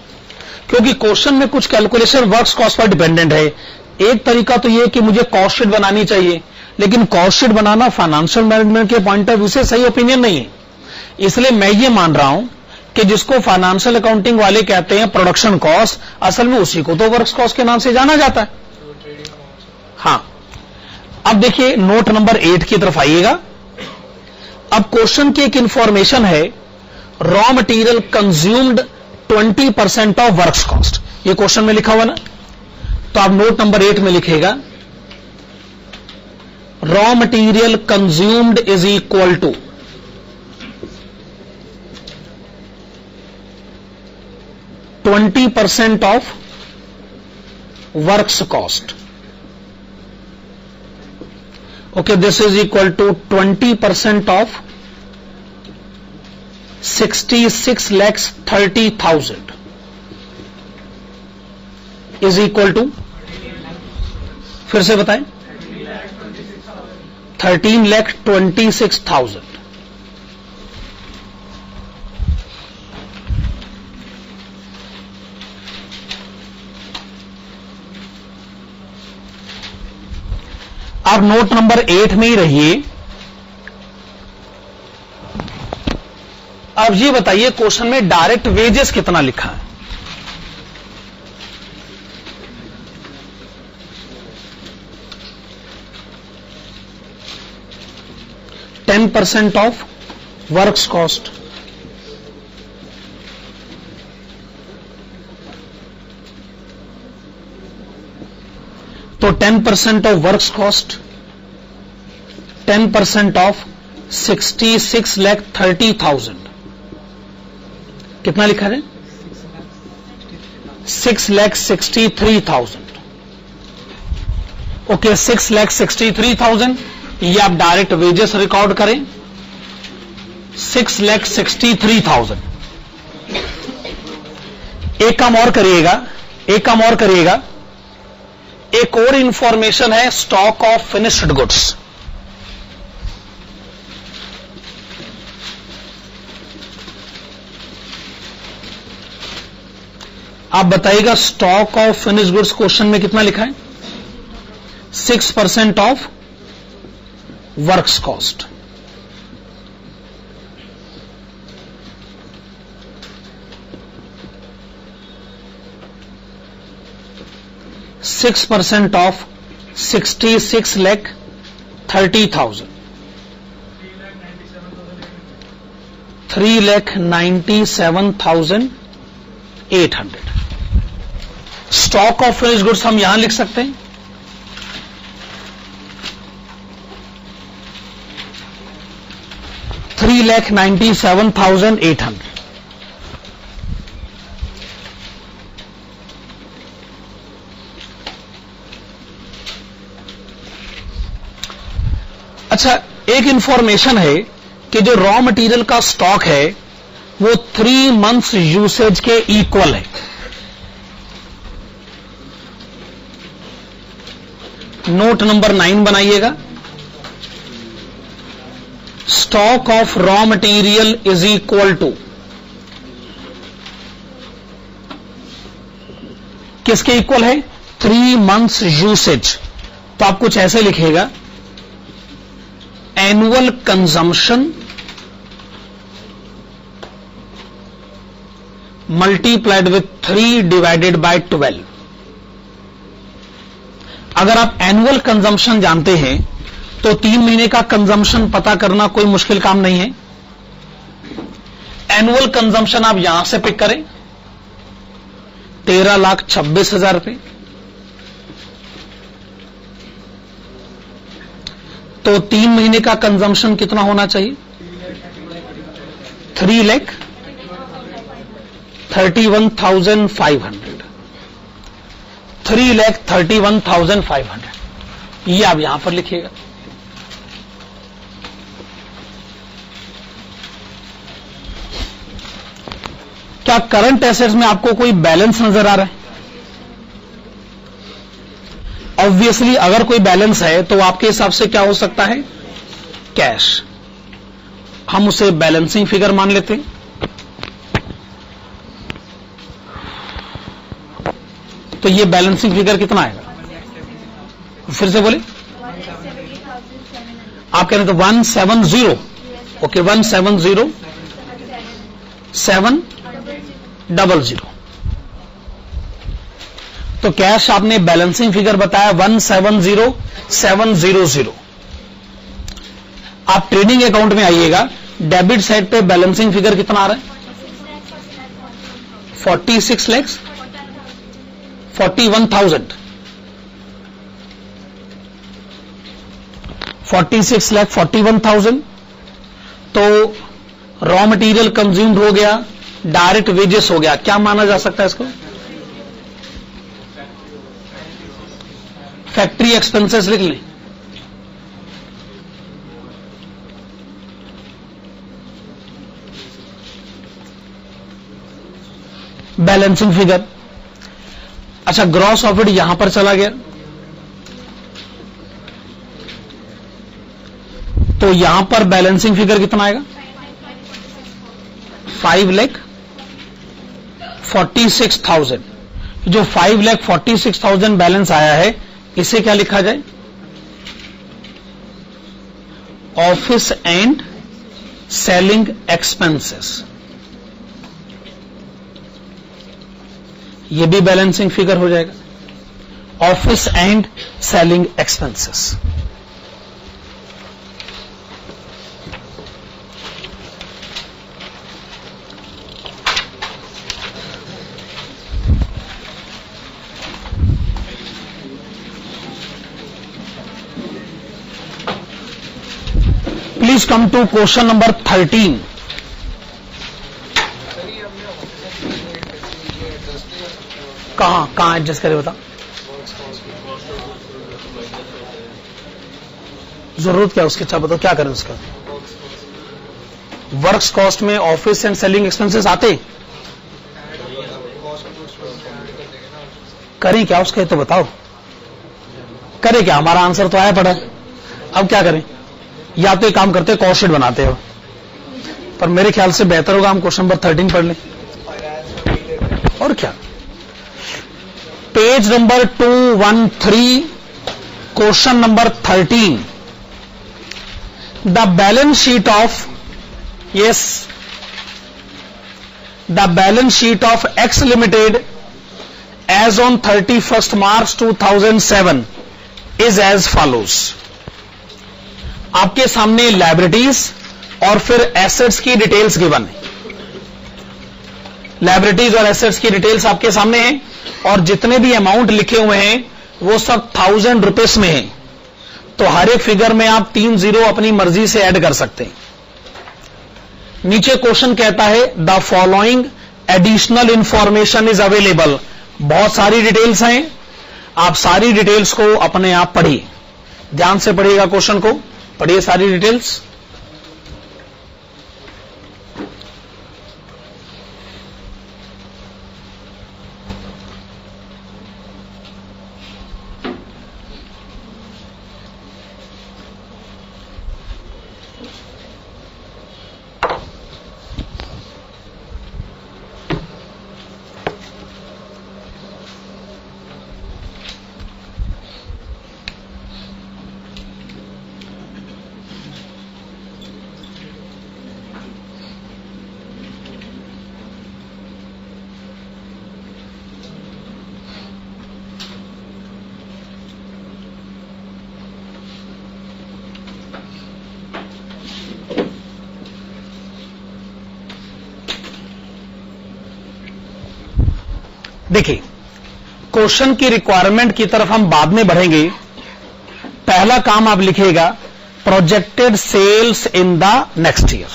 क्योंकि क्वेश्चन में कुछ calculation works cost per dependent है। एक तरीका तो यह कि मुझे कॉस्ट शीट बनानी चाहिए, लेकिन कॉस्ट शीट बनाना फाइनेंशियल मैनेजमेंट के पॉइंट ऑफ व्यू से सही ओपिनियन नहीं है। इसलिए मैं ये मान रहा हूं कि जिसको फाइनेंशियल अकाउंटिंग वाले कहते हैं प्रोडक्शन कॉस्ट, असल में उसी को तो वर्क्स कॉस्ट के नाम से जाना जाता है। हां, अब देखिए नोट नंबर 8 की तरफ आइएगा। अब क्वेश्चन की एक इंफॉर्मेशन है, raw material consumed 20% of works cost. ये क्वेश्चन में लिखा हुआ ना, तो आप नोट नंबर 8 में लिखेगा raw material consumed is equal to 20% of works cost. Okay, this is equal to 20% of 66,30,000 is equal to, फिर से बताएं, 13,26,000। आप नोट नंबर 8 में ही रहिए। अब ये बताइए क्वेश्चन में डायरेक्ट वेजेस कितना लिखा है? %10 ऑफ वर्क्स कॉस्ट, तो 10% ऑफ वर्क्स कॉस्ट, 10% ऑफ 66,30,000 कितना लिखा है? 6,63,000। ओके, 6,63,000 ये आप डायरेक्ट वेजेस रिकॉर्ड करें। 6,63,000। एक काम और करिएगा, एक और इंफॉर्मेशन है स्टॉक ऑफ फिनिश्ड गुड्स। आप बताइएगा stock of finished goods question में कितना लिखा है? 6% of works cost. %6 of 66,30,000, 3,97,800। Stock of finished goods हम यहां लिख सकते हैं 3,97,800। अच्छा, एक इंफॉर्मेशन है कि जो रॉ मटेरियल का स्टॉक है वो 3 मंथ्स यूसेज के इक्वल है। नोट नंबर 9 बनाइएगा। Stock of raw material is equal to किसके इक्वल है? 3 मंथ्स यूसेज। तो आप कुछ ऐसे लिखेगा, annual consumption multiplied with 3 divided by 12। अगर आप एनुअल कंजम्पशन जानते हैं तो 3 महीने का कंजम्पशन पता करना कोई मुश्किल काम नहीं है। एनुअल कंजम्पशन आप यहां से पिक करें, 13,26,000 रुपए। तो 3 महीने का कंजम्पशन कितना होना चाहिए? 3,31,500। 3,31,500 ये आप यहां पर लिखिएगा। क्या करंट एसेट्स में आपको कोई बैलेंस नजर आ रहा है? ऑब्वियसली अगर कोई बैलेंस है तो आपके हिसाब से क्या हो सकता है? कैश। हम उसे बैलेंसिंग फिगर मान लेते हैं। तो ये बैलेंसिंग फिगर कितना आएगा? फिर से बोले। आप कह रहे तो 170। ओके, 170,700। तो कैश आपने बैलेंसिंग फिगर बताया 170,700। आप ट्रेडिंग अकाउंट में आइएगा, डेबिट साइड पे बैलेंसिंग फिगर कितना आ रहा है? 41,41,000। 46,41,000। तो रॉ मटेरियल कंज्यूम्ड हो गया, डायरेक्ट वेजेस हो गया। क्या माना जा सकता है इसको? फैक्ट्री एक्सपेंसेस लिख लें। Balancing figure. अच्छा, ग्रॉस प्रॉफिट यहां पर चला गया, तो यहां पर बैलेंसिंग फिगर कितना आएगा? 5,46,000। जो 5,46,000 बैलेंस आया है, इसे क्या लिखा जाए? ऑफिस एंड सेलिंग एक्सपेंसेस, ये भी बैलेंसिंग फिगर हो जाएगा, office and selling expenses. Please come to question number 13. कहां एडजस्ट करे बता, जरूरत क्या उसकी, अच्छा बताओ क्या करें उसका। वर्क्स कॉस्ट में ऑफिस एंड सेलिंग एक्सपेंसेस आते करें क्या उसका, तो बताओ करें क्या, हमारा आंसर तो आया पड़ा। अब क्या करें, या तो एक काम करते हैं कॉस्ट शीट बनाते हो, पर मेरे ख्याल से बेहतर होगा हम क्वेश्चन नंबर 13 पढ़ लें। और क्या, page number 213, question number 13, the balance sheet of, yes, the balance sheet of X limited as on 31 March 2007 is as follows. आपके सामने लायबिलिटीज और फिर एसेट्स की डिटेल्स गिवन है। लायबिलिटीज और एसेट्स की डिटेल्स आपके सामने हैं, और जितने भी अमाउंट लिखे हुए हैं वो सब 1000 रुपीस में है। तो हर एक फिगर में आप 3 जीरो अपनी मर्जी से ऐड कर सकते हैं। नीचे क्वेश्चन कहता है the following additional information is available. बहुत सारी डिटेल्स हैं, आप सारी डिटेल्स को अपने आप पढ़िए, ध्यान से पढ़िएगा, क्वेश्चन को पढ़िए सारी डिटेल्स। देखिए, क्वेश्चन की रिक्वायरमेंट की तरफ हम बाद में बढ़ेंगे। पहला काम आप लिखिएगा projected sales in the next year.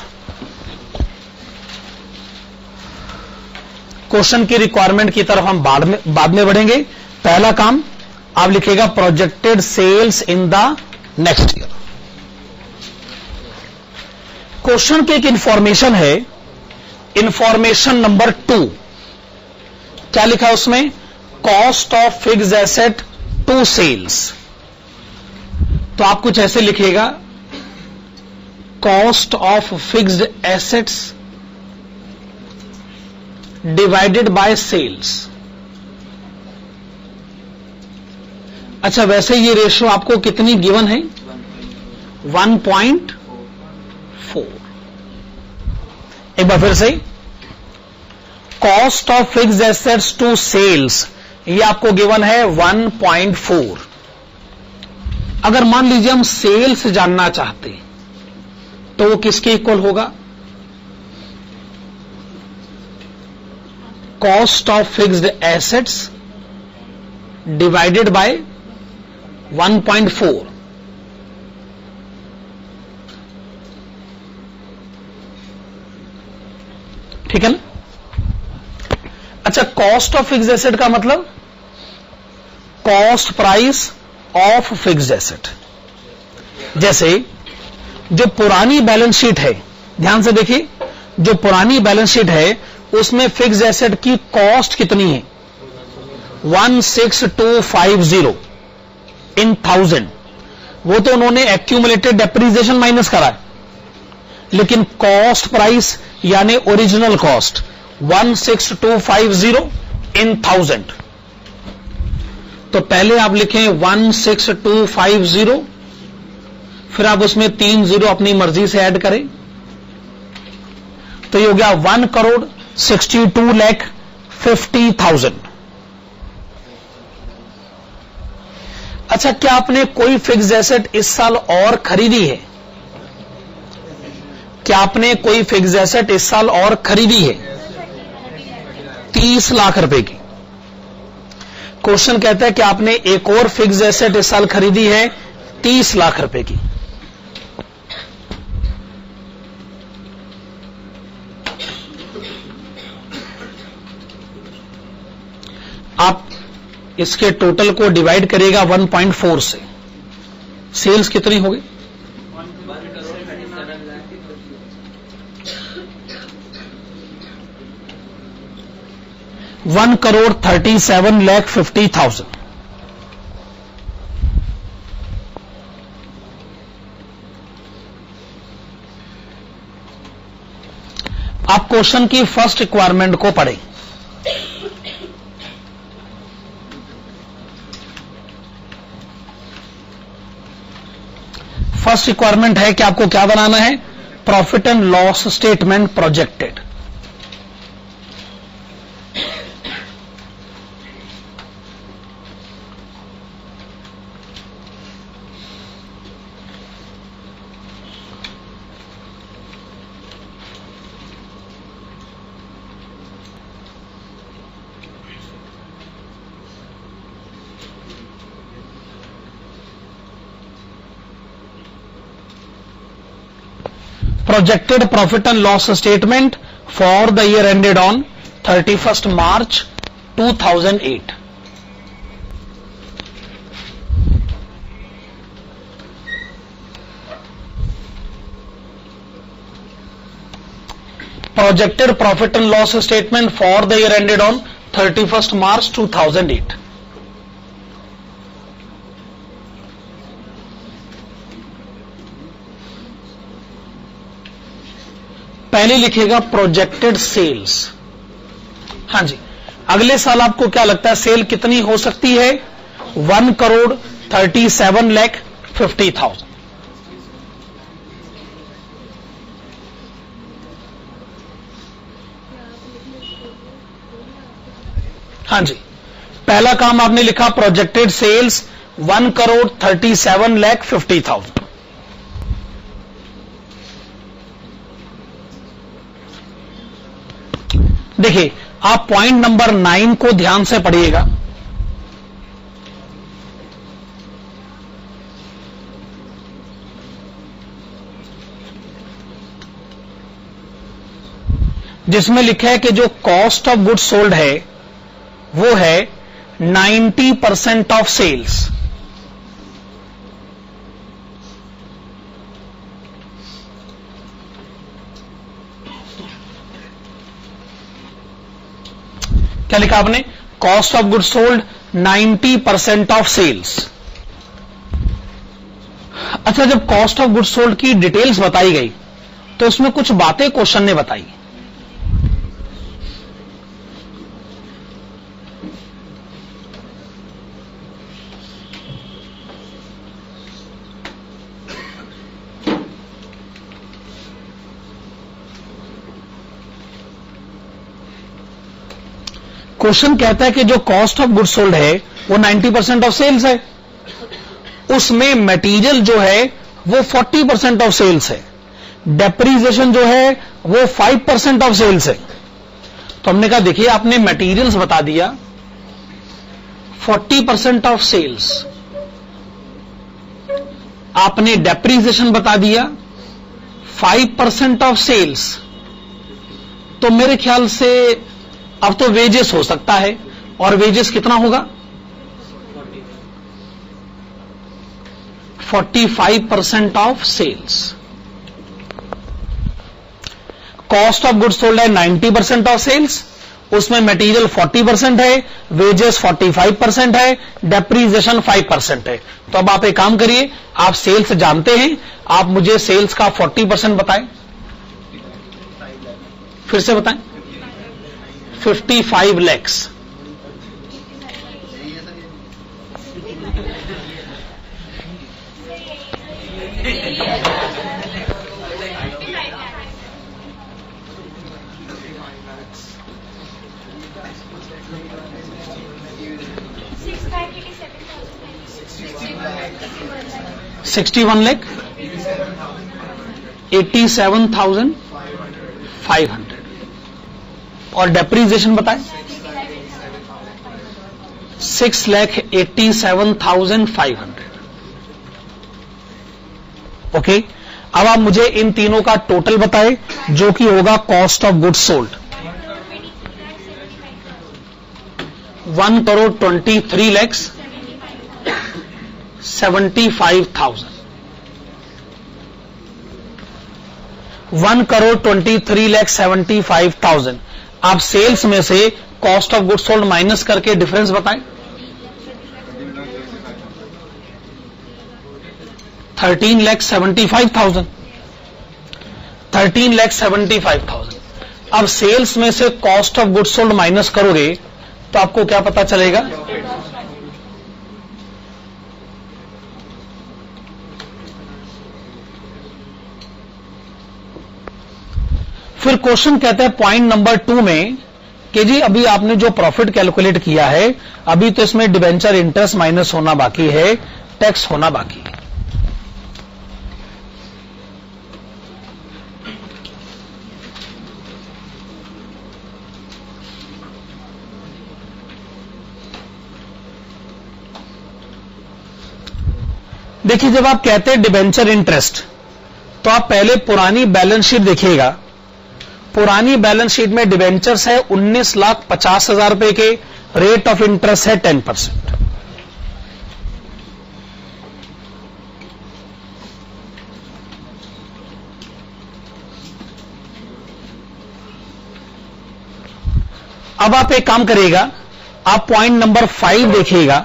Question की रिक्वायरमेंट की तरफ हम बाद में बढ़ेंगे। पहला काम आप लिखिएगा projected sales in the next year. Question की एक इंफॉर्मेशन है, इंफॉर्मेशन नंबर 2, क्या लिखा है उसमें, cost of fixed asset to sales. तो आप कुछ ऐसे लिखिएगा, cost of fixed assets divided by sales. अच्छा, वैसे ये रेशियो आपको कितनी गिवन है, 1.4। एक बार फिर से, cost of fixed assets to sales, ये आपको गिवन है 1.4। अगर मान लीजिए हम सेल्स जानना चाहते हैं तो वो किसके इक्वल होगा, cost of fixed assets divided bye 1.4। ठीक है ना। अच्छा, कॉस्ट ऑफ फिक्स्ड एसेट का मतलब cost price of fixed asset. जैसे जो पुरानी बैलेंस शीट है, ध्यान से देखिए, जो पुरानी बैलेंस शीट है उसमें फिक्स्ड एसेट की कॉस्ट कितनी है, 16250 इन 1000। वो तो उन्होंने एक्यूमुलेटेड डेप्रिसिएशन माइनस करा है, लेकिन कॉस्ट प्राइस यानी ओरिजिनल कॉस्ट 16250 इन 1000। तो पहले आप लिखें 16250, फिर आप उसमें 3 जीरो अपनी मर्जी से ऐड करें, तो ये हो गया 1,62,50,000। अच्छा, क्या आपने कोई फिक्स एसेट इस साल और खरीदी है? क्या आपने कोई फिक्स एसेट इस साल और खरीदी है? 30 लाख रुपए की। क्वेश्चन कहता है कि आपने एक और फिक्स एसेट इस साल खरीदी है 30 लाख रुपए की। आप इसके टोटल को डिवाइड करिएगा 1.4 से, सेल्स कितनी होगी? 1,37,50,000। आप क्वेश्चन की फर्स्ट रिक्वायरमेंट को पढ़ें। फर्स्ट रिक्वायरमेंट है कि आपको क्या बनाना है? Profit and loss statement projected. Projected profit and loss statement for the year ended on 31st March 2008. Projected profit and loss statement for the year ended on 31st March 2008. पहले लिखेगा projected sales. हां जी, अगले साल आपको क्या लगता है cell कितनी हो सकती है? 1,37,50,000। हां जी, पहला काम आपने लिखा प्रोजेक्टेड सेल्स 1,37,50,000। देखिए, आप पॉइंट नंबर 9 को ध्यान से पढ़िएगा। जिसमें लिखा है कि जो कॉस्ट ऑफ गुड्स सोल्ड है वो है 90% ऑफ सेल्स। क्या लिखा आपने? Cost of goods sold 90% of sales. अच्छा, जब कॉस्ट ऑफ गुड्स सोल्ड की डिटेल्स बताई गई तो उसमें कुछ बातें क्वेश्चन ने बताई। क्वेश्चन कहता है कि जो कॉस्ट ऑफ गुड्स सोल्ड है वो 90% ऑफ सेल्स है, उसमें मटेरियल जो है वो 40% ऑफ सेल्स है, डेप्रीसिएशन जो है वो 5% ऑफ सेल्स है। तो हमने कहा देखिए, आपने मटेरियल्स बता दिया 40% ऑफ सेल्स, आपने डेप्रीसिएशन बता दिया 5% ऑफ सेल्स, तो मेरे ख्याल से अब तो वेजेस हो सकता है, और वेजेस कितना होगा? 45% of sales. Cost of goods sold है 90% ऑफ सेल्स, उसमें मटेरियल 40% है, वेजेस 45% है, डेप्रीसिएशन 5% है। तो अब आप एक काम करिए, आप सेल्स जानते हैं, आप मुझे सेल्स का 40% बताएं। फिर से बताएं। 55 lakhs। ₹61,87,500 और डेप्रीसिएशन बताएं ₹6,87,500। ओके, अब आप मुझे इन तीनों का टोटल बताएं जो कि होगा कॉस्ट ऑफ गुड्स सोल्ड। 1,23,75,000। 1,23,75,000। आप सेल्स में से cost of goods sold minus करके डिफरेंस बताएं। 13,75,000। 13,75,000। अब सेल्स में से cost of goods sold minus करोगे तो आपको क्या पता चलेगा? फिर क्वेश्चन कहते हैं पॉइंट नंबर 2 में कि जी अभी आपने जो प्रॉफिट कैलकुलेट किया है, अभी तो इसमें डिबेंचर इंटरेस्ट माइनस होना बाकी है, टैक्स होना बाकी है। देखिए, जब आप कहते हैं डिबेंचर इंटरेस्ट तो आप पहले पुरानी बैलेंस शीट देखिएगा। पुरानी बैलेंस शीट में डिबेंचर्स है 19,50,000 रुपए के, रेट ऑफ इंटरेस्ट है 10%। अब आप एक काम करिएगा, आप पॉइंट नंबर 5 देखिएगा,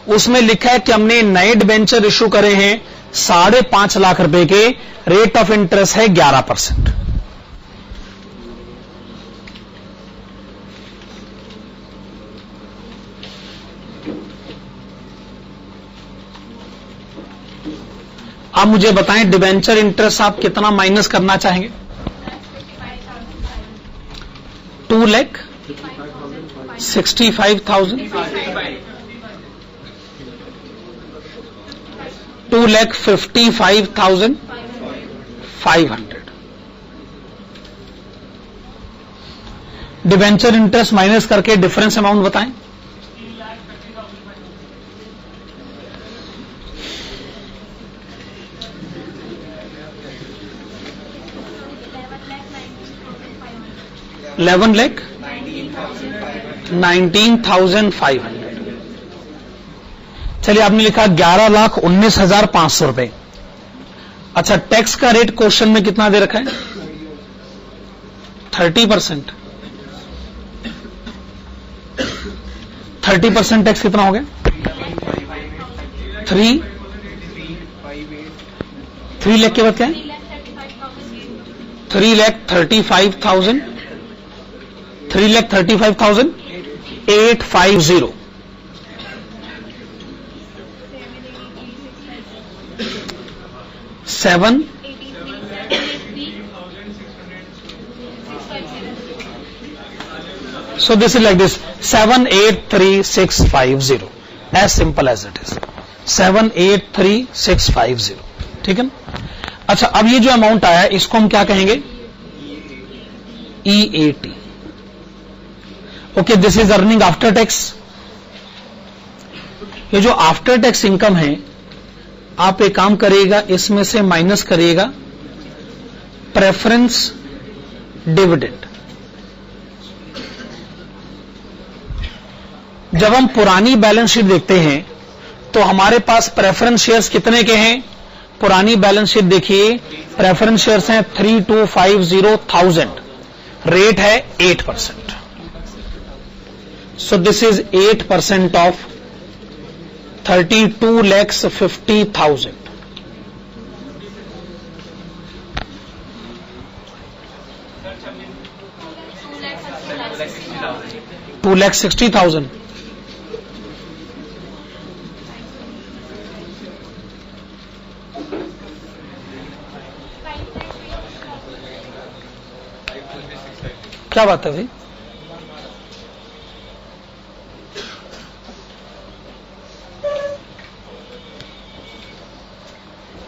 उसमें लिखा है कि हमने नए डिबेंचर इशू करे हैं 5.5 लाख रुपए के, रेट ऑफ इंटरेस्ट है 11%। आप मुझे बताएं डिबेंचर इंटरेस्ट आप कितना माइनस करना चाहेंगे? 2,65,000। 2,55,500। डिबेंचर इंटरेस्ट माइनस करके डिफरेंस अमाउंट बताएं। $11,19,500। चलिए, आपने लिखा 11,19,500 रुपए। अच्छा, टैक्स का रेट क्वेश्चन में कितना दे रखा है? 30%। 30% टैक्स कितना हो गया? 3 लाख के बाद क्या है? 3,35,000। 3,35,850। 7 so this is like this 7,83,650, as simple as it is 7,83,650। ठीक है ना? अच्छा, अब ये जो अमाउंट आया है इसको हम क्या कहेंगे? EAT। Okay, this is earning after tax. ये जो आफ्टर टैक्स इनकम है, आप एक काम करिएगा, इसमें से माइनस करिएगा प्रेफरेंस डिविडेंड। जब हम पुरानी बैलेंस शीट देखते हैं तो हमारे पास प्रेफरेंस शेयर्स कितने के हैं? पुरानी बैलेंस शीट देखिए, प्रेफरेंस शेयर्स हैं 3,250,000, रेट है 8%। So this is 8% of 32,50,000। $2,60,000। क्या बात है भाई?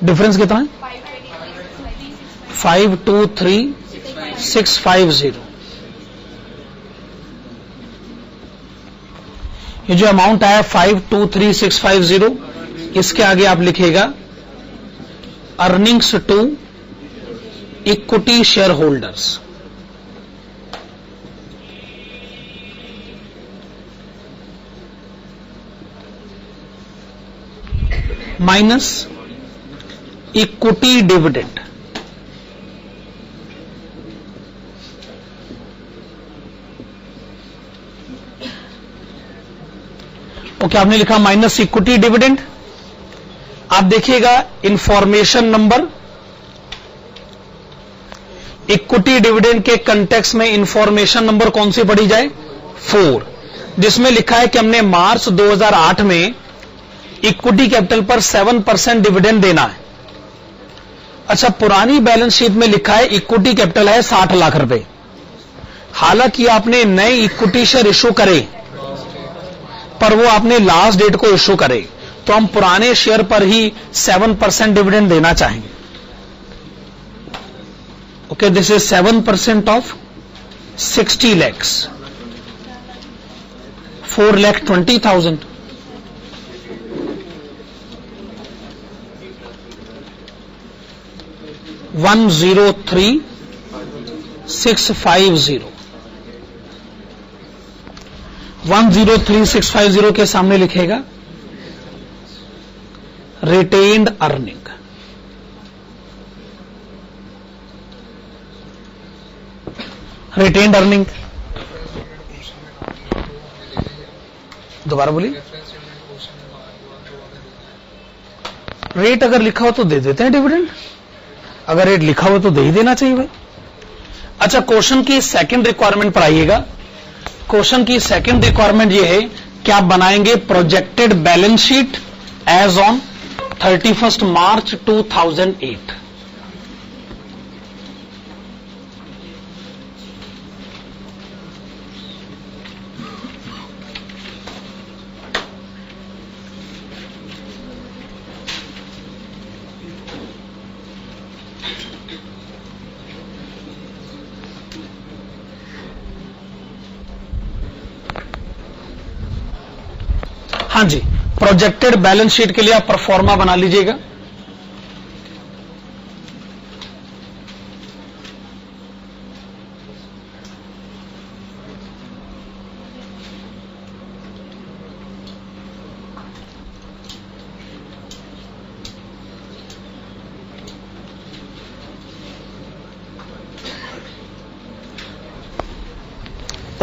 डिफरेंस कितना है? 523650। ये जो अमाउंट आया 523650, इसके आगे आप लिखेगा earnings to equity share holders. Minus equity dividend. Okay, आपने लिखा माइनस इक्विटी डिविडेंड। आप देखिएगा इंफॉर्मेशन नंबर, इक्विटी डिविडेंड के कंटेक्स्ट में इंफॉर्मेशन नंबर कौन सी पढ़ी जाए? 4, जिसमें लिखा है कि हमने मार्च 2008 में इक्विटी कैपिटल पर 7% डिविडेंड देना है। अच्छा, पुरानी बैलेंस शीट में लिखा है इक्विटी कैपिटल है 60 लाख रुपए, हालांकि आपने नए इक्विटी शेयर इश्यू करे पर वो आपने लास्ट डेट को इश्यू करे, तो हम पुराने शेयर पर ही 7% डिविडेंड देना चाहेंगे। Okay, this is 7% of 60 lakhs, 4,20,000। $103,650 $103,650 के सामने लिखेगा रिटेन्ड अर्निंग। रिटेन्ड अर्निंग दोबारा बोलिए। रेट अगर लिखा हो तो दे देते हैं डिविडेंड, अगर रेट लिखा हो तो दे ही देना चाहिए भाई। अच्छा, क्वेश्चन की सेकंड रिक्वायरमेंट पर आइएगा। क्वेश्चन की सेकंड रिक्वायरमेंट ये है कि आप बनाएंगे projected balance sheet as on 31 March 2008। हाँ जी, प्रोजेक्टेड बैलेंस शीट के लिए आप परफॉर्मा बना लीजिएगा।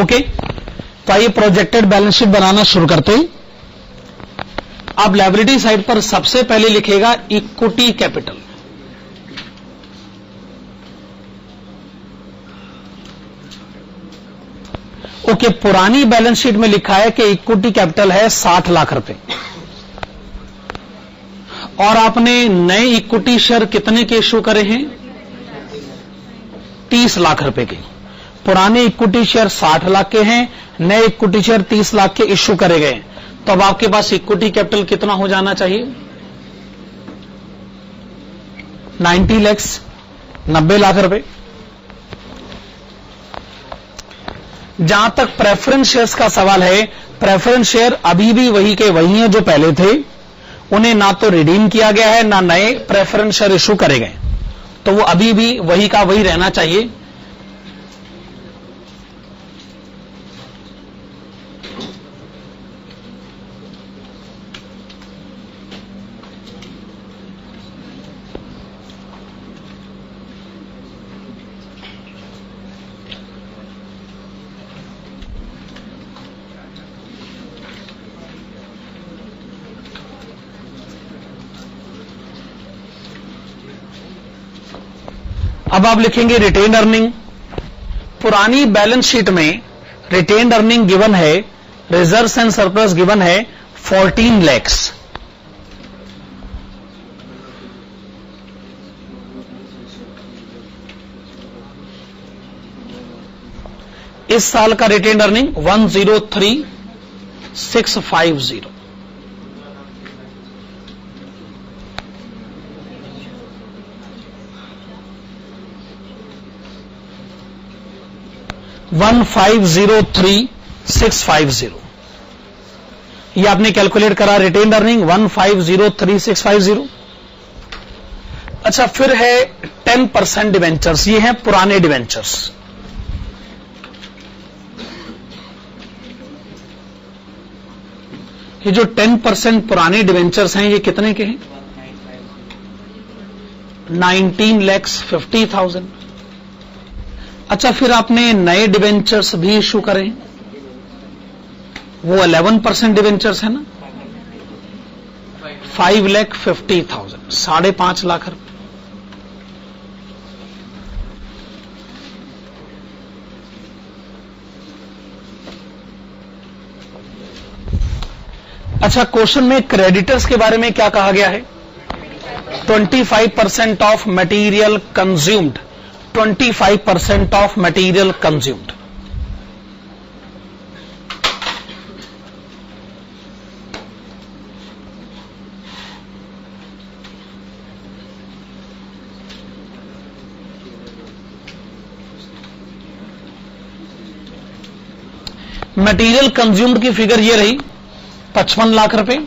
ओके, तो आइए प्रोजेक्टेड बैलेंस शीट बनाना शुरू करते हैं। आप लायबिलिटी साइड पर सबसे पहले लिखेगा इक्विटी कैपिटल। ओके, पुरानी बैलेंस शीट में लिखा है कि इक्विटी कैपिटल है 60 लाख रुपए, और आपने नए इक्विटी शेयर कितने के इश्यू करे हैं? 30 लाख रुपए के। पुराने इक्विटी शेयर 60 लाख के हैं, नए इक्विटी शेयर 30 लाख के इश्यू करे गए। तो अब आपके पास इक्विटी कैपिटल कितना हो जाना चाहिए? 90 lakhs, 90 लाख रुपए। जहां तक प्रेफरेंस शेयर्स का सवाल है, प्रेफरेंस शेयर अभी भी वही के वही हैं जो पहले थे, उन्हें ना तो रिडीम किया गया है ना नए प्रेफरेंस शेयर इश्यू करे गए, तो वो अभी भी वही का वही रहना चाहिए। अब आप लिखेंगे रिटेन्ड अर्निंग। पुरानी बैलेंस शीट में रिटेन्ड अर्निंग गिवन है, रिजर्व्स एंड सरप्लस गिवन है 14 lakhs। इस साल का रिटेन्ड अर्निंग 103,650। 1503650, ये आपने कैलकुलेट करा रिटेन अर्निंग 1503650। अच्छा, फिर है 10% डिवेंचर्स, ये हैं पुराने डिवेंचर्स। ये जो 10% पुराने डिवेंचर्स हैं, ये कितने के हैं? 19,50,000। अच्छा, फिर आपने नए डिवेंचर्स भी इशू करें, वो 11% डिवेंचर्स है ना, 5,50,000, 5.5 लाख रुपए। अच्छा, क्वेश्चन में क्रेडिटर्स के बारे में क्या कहा गया है? 25% of material consumed, 25% of material consumed. Material consumed की फिगर ये रही 55 लाख रुपए।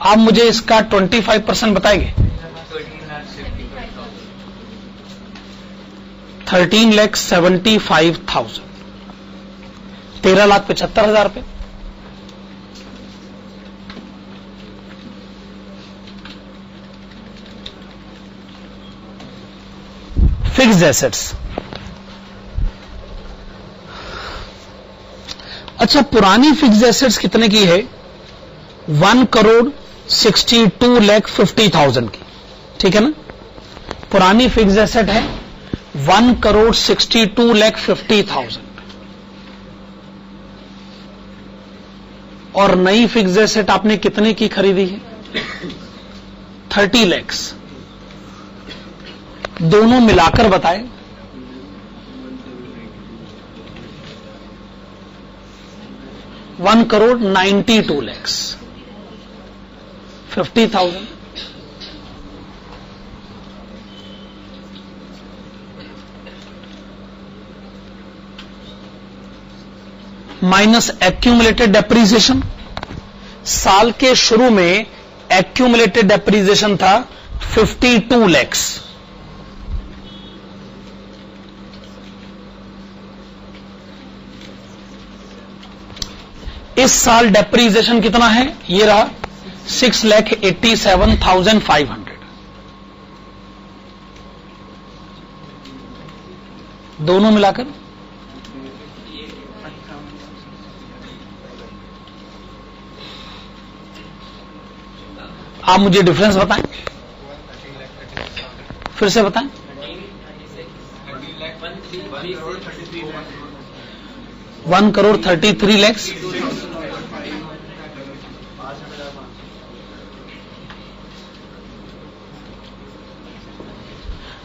आप मुझे इसका 25% बताएंगे? 13,75,000, 13,75,000 रुपए। Fixed assets. अच्छा, पुरानी फिक्स्ड एसेट्स कितने की है? 1,62,50,000 की, ठीक है ना? पुरानी फिक्स्ड एसेट है 1,62,50,000 और नई फिक्स्ड एसेट आपने कितने की खरीदी है? 30 लाख। दोनों मिलाकर बताएं। 1,92,50,000 माइनस एक्यूमुलेटेड डेप्रीसिएशन। साल के शुरू में एक्यूमुलेटेड डेप्रीसिएशन था 52 लाख। इस साल डेप्रीसिएशन कितना है? ये रहा 6,87,500। दोनों मिलाकर आप मुझे डिफरेंस बताएं, फिर से बताएं। 1,33 lakh.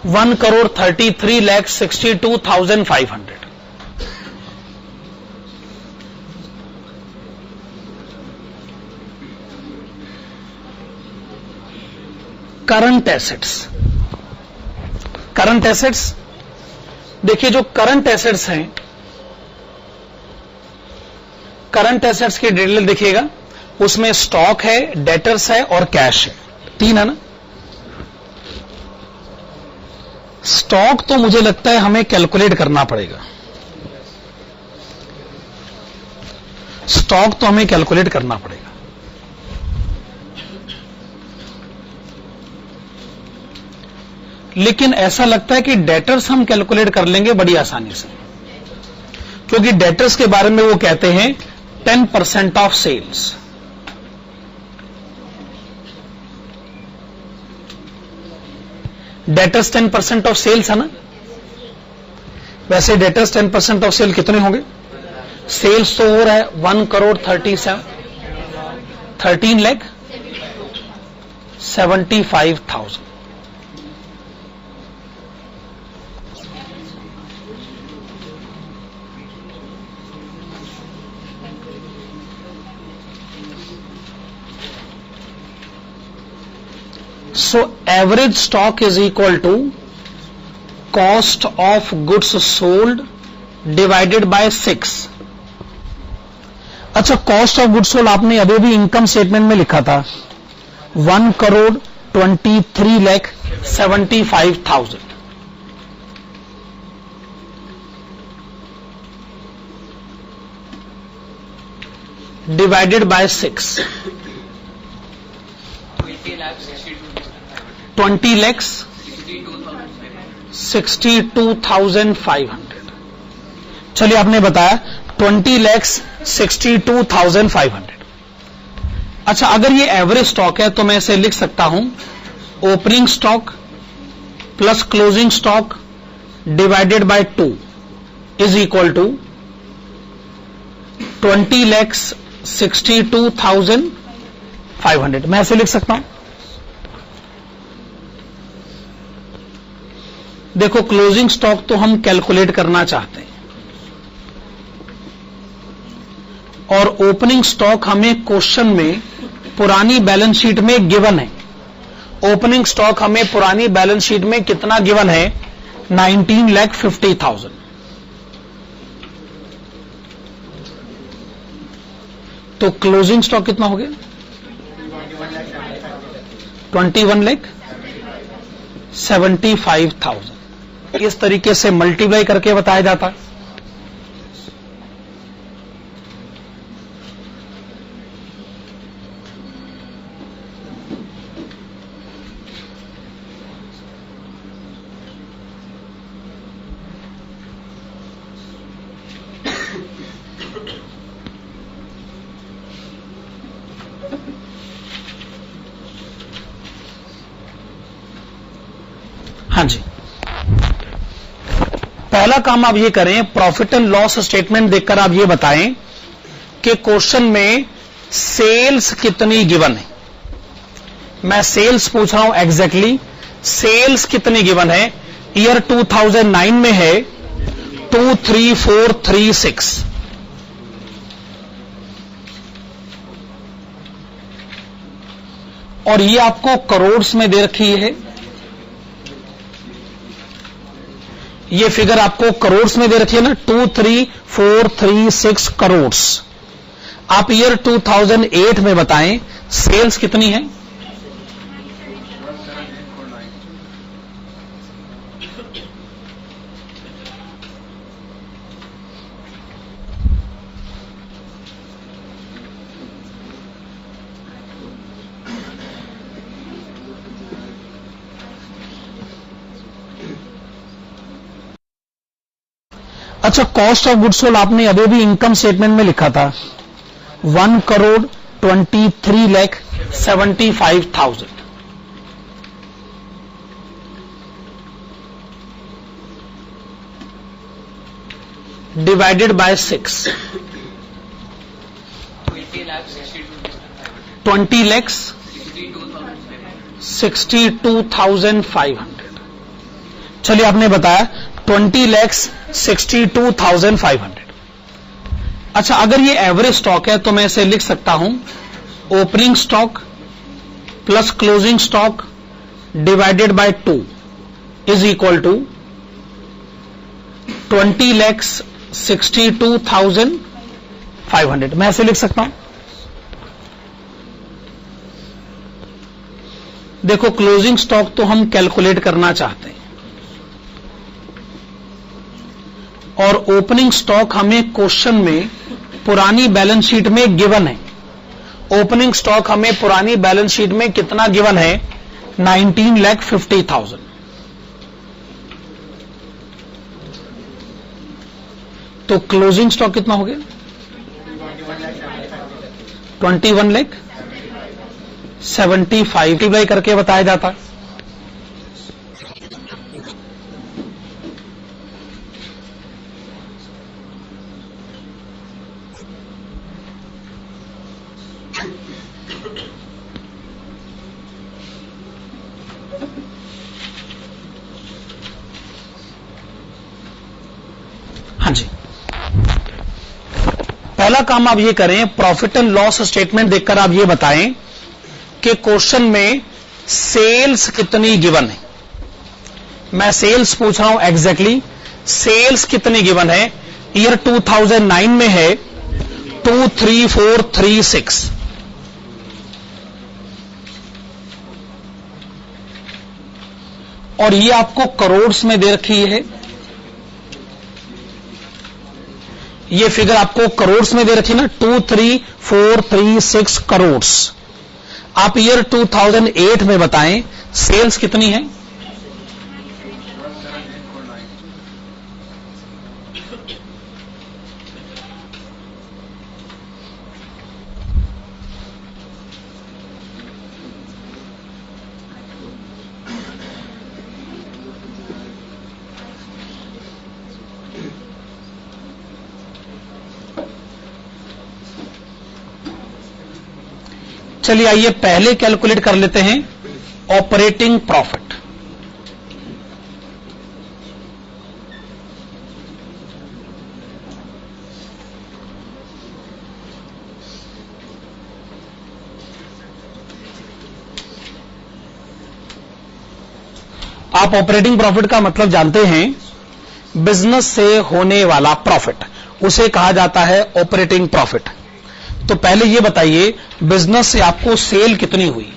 1,33,62,500। Current assets. Current assets देखिए, जो करंट एसेट्स हैं, करंट एसेट्स की डिटेल देखिएगा, उसमें स्टॉक है, डेटर्स है और कैश है, 3 है ना। स्टॉक तो मुझे लगता है हमें कैलकुलेट करना पड़ेगा, स्टॉक तो हमें कैलकुलेट करना पड़ेगा। लेकिन ऐसा लगता है कि डेटर्स हम कैलकुलेट कर लेंगे बड़ी आसानी से, क्योंकि डेटर्स के बारे में वो कहते हैं 10% of sales. Debtors 10% of sales है ना। वैसे डेटर्स 10% ऑफ सेल कितने होंगे? सेल्स तो हो रहा है 13,75,000। So average stock is equal to cost of goods sold divided by 6। अच्छा, कॉस्ट ऑफ गुड्स सोल्ड आपने अभी भी इनकम स्टेटमेंट में लिखा था 1,23,75,000 डिवाइडेड बाय 6। 20,62,500। चलिए, आपने बताया 20,62,500। अच्छा, अगर ये एवरेज स्टॉक है तो मैं इसे लिख सकता हूं opening stock plus closing stock divided by 2 is equal to 20,62,500। मैं ऐसे लिख सकता हूं। देखो, क्लोजिंग स्टॉक तो हम कैलकुलेट करना चाहते हैं और ओपनिंग स्टॉक हमें क्वेश्चन में पुरानी बैलेंस शीट में गिवन है। ओपनिंग स्टॉक हमें पुरानी बैलेंस शीट में कितना गिवन है? 19,50,000। तो क्लोजिंग स्टॉक कितना हो गया? 21,75,000। इस तरीके से मल्टीप्लाई करके बताया जाता है। हाँ जी, पहला काम आप ये करें, प्रॉफिट एंड लॉस स्टेटमेंट देखकर आप ये बताएं कि क्वेश्चन में सेल्स कितनी गिवन है। मैं सेल्स पूछ रहा हूं एग्जैक्टली, सेल्स कितनी गिवन है? ईयर 2009 में है 23436। और ये आपको करोड़ में दे रखी है। ये फिगर आपको करोड़ में दे रखी है ना, 23436 करोड़। आप ईयर 2008 में बताएं सेल्स कितनी है? अच्छा, कॉस्ट ऑफ गुड्स सोल्ड आपने अभी भी इनकम स्टेटमेंट में लिखा था 1,23,75,000 डिवाइडेड बाय 6। 20,62,500। चलिए, आपने बताया 20,62,500। अच्छा, अगर ये एवरेज स्टॉक है तो मैं इसे लिख सकता हूं opening stock plus closing stock divided by 2 is equal to 20,62,500। मैं ऐसे लिख सकता हूं। देखो, क्लोजिंग स्टॉक तो हम कैलकुलेट करना चाहते हैं और ओपनिंग स्टॉक हमें क्वेश्चन में पुरानी बैलेंस शीट में गिवन है। ओपनिंग स्टॉक हमें पुरानी बैलेंस शीट में कितना गिवन है? 19,50,000। तो क्लोजिंग स्टॉक कितना हो गया? 21,75,000 मल्टीप्लाई करके बताया जाता है। हाँ जी, पहला काम आप ये करें, प्रॉफिट एंड लॉस स्टेटमेंट देखकर आप ये बताएं कि क्वेश्चन में सेल्स कितनी गिवन है। मैं सेल्स पूछ रहा हूं एग्जैक्टली, सेल्स कितनी गिवन है? ईयर 2009 में है 23436, और ये आपको करोड़ में दे रखी है। ये फिगर आपको करोड़ में दे रखी ना, 23436 करोड़। आप ईयर 2008 में बताएं सेल्स कितनी है? चलिए आइए पहले कैलकुलेट कर लेते हैं ऑपरेटिंग प्रॉफिट। आप ऑपरेटिंग प्रॉफिट का मतलब जानते हैं, बिजनेस से होने वाला प्रॉफिट, उसे कहा जाता है ऑपरेटिंग प्रॉफिट। तो पहले ये बताइए बिजनेस से आपको सेल कितनी हुई?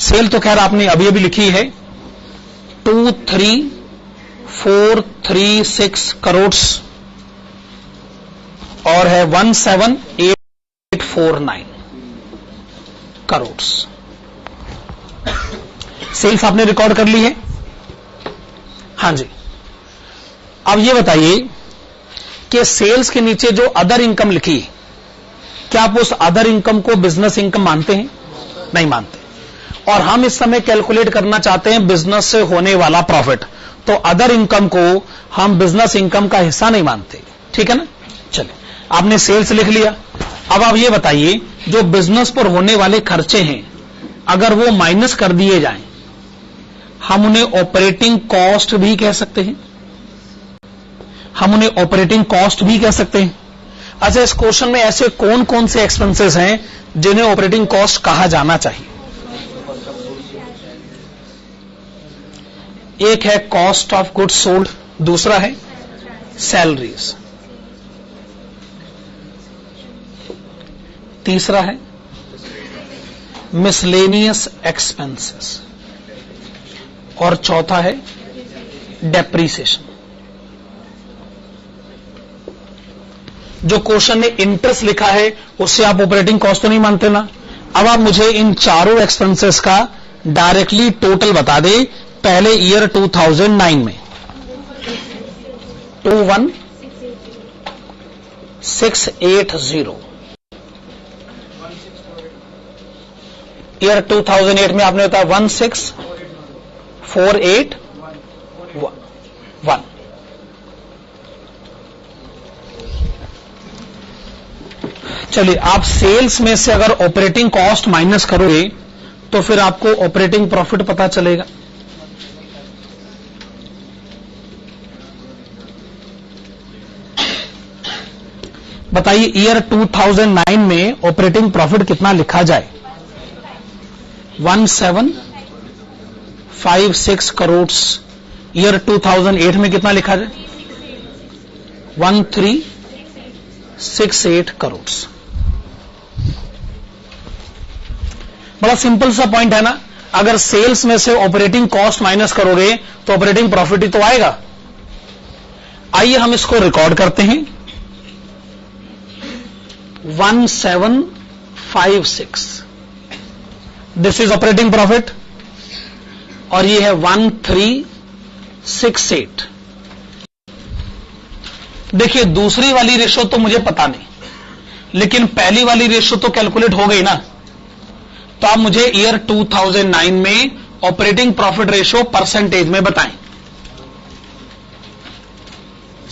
सेल तो खैर आपने अभी अभी लिखी है 23436 करोड़ और है 17849 करोड़। सेल्स आपने रिकॉर्ड कर ली है? हां जी। अब ये बताइए कि सेल्स के नीचे जो अदर इनकम लिखी, क्या आप उस अदर इनकम को बिजनेस इनकम मानते हैं? नहीं मानते। और हम इस समय कैलकुलेट करना चाहते हैं बिजनेस से होने वाला प्रॉफिट, तो अदर इनकम को हम बिजनेस इनकम का हिस्सा नहीं मानते। ठीक है ना? चलिए, आपने सेल्स लिख लिया। अब आप ये बताइए जो बिजनेस पर होने वाले खर्चे हैं, अगर वो माइनस कर दिए जाएं, हम उन्हें ऑपरेटिंग कॉस्ट भी कह सकते हैं। हम उन्हें ऑपरेटिंग कॉस्ट भी कह सकते हैं। अच्छा, इस क्वेश्चन में ऐसे कौन कौन से एक्सपेंसेस हैं जिन्हें ऑपरेटिंग कॉस्ट कहा जाना चाहिए? एक है कॉस्ट ऑफ गुड्स सोल्ड, दूसरा है सैलरीज, तीसरा है मिसलेनियस एक्सपेंसेस, और चौथा है डेप्रीसिएशन। जो क्वेश्चन ने इंटरेस्ट लिखा है उससे आप ऑपरेटिंग कॉस्ट तो नहीं मानते ना। अब आप मुझे इन चारों एक्सपेंसेस का डायरेक्टली टोटल बता दे। पहले ईयर 2009 में 21680, ईयर 2008 में आपने बताया 16481। चलिए, आप सेल्स में से अगर ऑपरेटिंग कॉस्ट माइनस करोगे तो फिर आपको ऑपरेटिंग प्रॉफिट पता चलेगा। बताइए ईयर 2009 में ऑपरेटिंग प्रॉफिट कितना लिखा जाए? 1756 करोड़। ईयर 2008 में कितना लिखा जाए? 1368 करोड़। बड़ा सिंपल सा पॉइंट है ना। अगर सेल्स में से ऑपरेटिंग कॉस्ट माइनस करोगे तो ऑपरेटिंग प्रॉफिट ही तो आएगा। आइए हम इसको रिकॉर्ड करते हैं। 1756, दिस इज ऑपरेटिंग प्रॉफिट, और ये है 1368। देखिए, दूसरी वाली रेशो तो मुझे पता नहीं, लेकिन पहली वाली रेशो तो कैलकुलेट हो गई ना। तो आप मुझे ईयर 2009 में ऑपरेटिंग प्रॉफिट रेशो परसेंटेज में बताएं।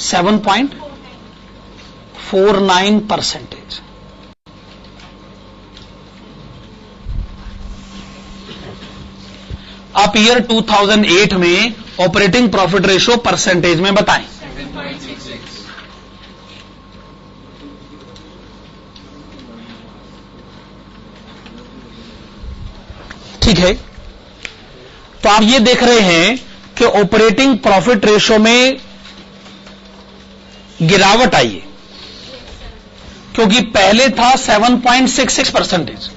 7.49%। आप ईयर 2008 में ऑपरेटिंग प्रॉफिट रेशो परसेंटेज में बताएं। 7.66। ठीक है, तो आप ये देख रहे हैं कि ऑपरेटिंग प्रॉफिट रेशो में गिरावट आई है, क्योंकि पहले था 7.66%,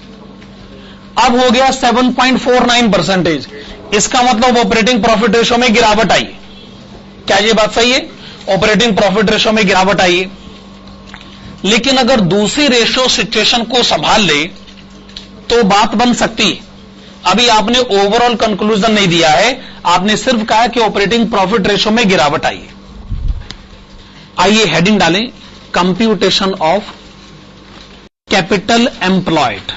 अब हो गया 7.49%। इसका मतलब ऑपरेटिंग प्रॉफिट रेशो में गिरावट आई है। क्या ये बात सही है? ऑपरेटिंग प्रॉफिट रेशो में गिरावट आई है। लेकिन अगर दूसरी रेशो सिचुएशन को संभाल ले तो बात बन सकती है। अभी आपने ओवरऑल कंक्लूजन नहीं दिया है, आपने सिर्फ कहा कि ऑपरेटिंग प्रॉफिट रेशो में गिरावट आई है। आइए हेडिंग डालें, कंप्यूटेशन ऑफ कैपिटल एम्प्लॉयड।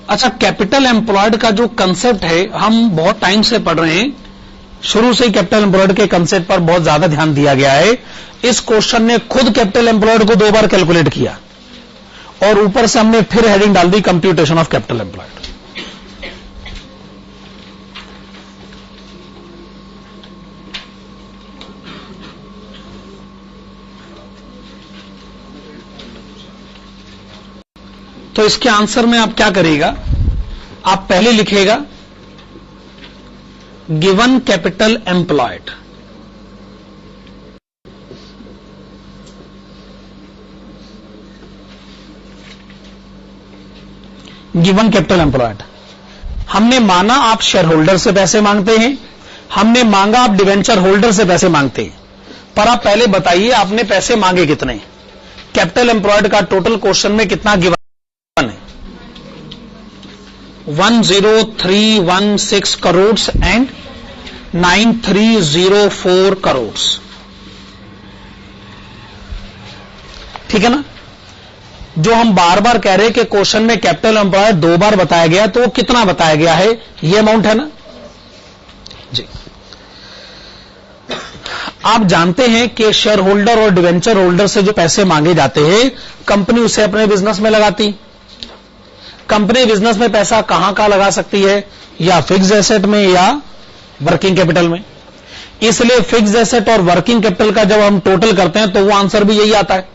अच्छा, कैपिटल एम्प्लॉयड का जो कंसेप्ट है हम बहुत टाइम से पढ़ रहे हैं, शुरू से ही कैपिटल एम्प्लॉयड के कंसेप्ट पर बहुत ज्यादा ध्यान दिया गया है। इस क्वेश्चन ने खुद कैपिटल एम्प्लॉयड को 2 बार कैलकुलेट किया और ऊपर से हमने फिर हेडिंग डाल दी कंप्यूटेशन ऑफ कैपिटल एम्प्लॉयड। तो इसके आंसर में आप क्या करिएगा, आप पहले लिखिएगा given capital employed, given capital employed. हमने माना आप शेयर होल्डर से पैसे मांगते हैं, हमने मांगा आप डिवेंचर होल्डर से पैसे मांगते हैं, पर आप पहले बताइए आपने पैसे मांगे कितने। कैपिटल एम्प्लॉयड का टोटल क्वेश्चन में कितना गिवन है? 10316 करोड़ एंड 9304 करोड़। ठीक है ना? जो हम बार बार कह रहे हैं कि क्वेश्चन में कैपिटल एम्प्लॉयड 2 बार बताया गया, तो वो कितना बताया गया है? ये अमाउंट है ना जी। आप जानते हैं कि शेयर होल्डर और डिवेंचर होल्डर से जो पैसे मांगे जाते हैं, कंपनी उसे अपने बिजनेस में लगाती। कंपनी बिजनेस में पैसा कहां लगा सकती है? या फिक्स्ड एसेट में या वर्किंग कैपिटल में। इसलिए फिक्स्ड एसेट और वर्किंग कैपिटल का जब हम टोटल करते हैं तो वो आंसर भी यही आता है।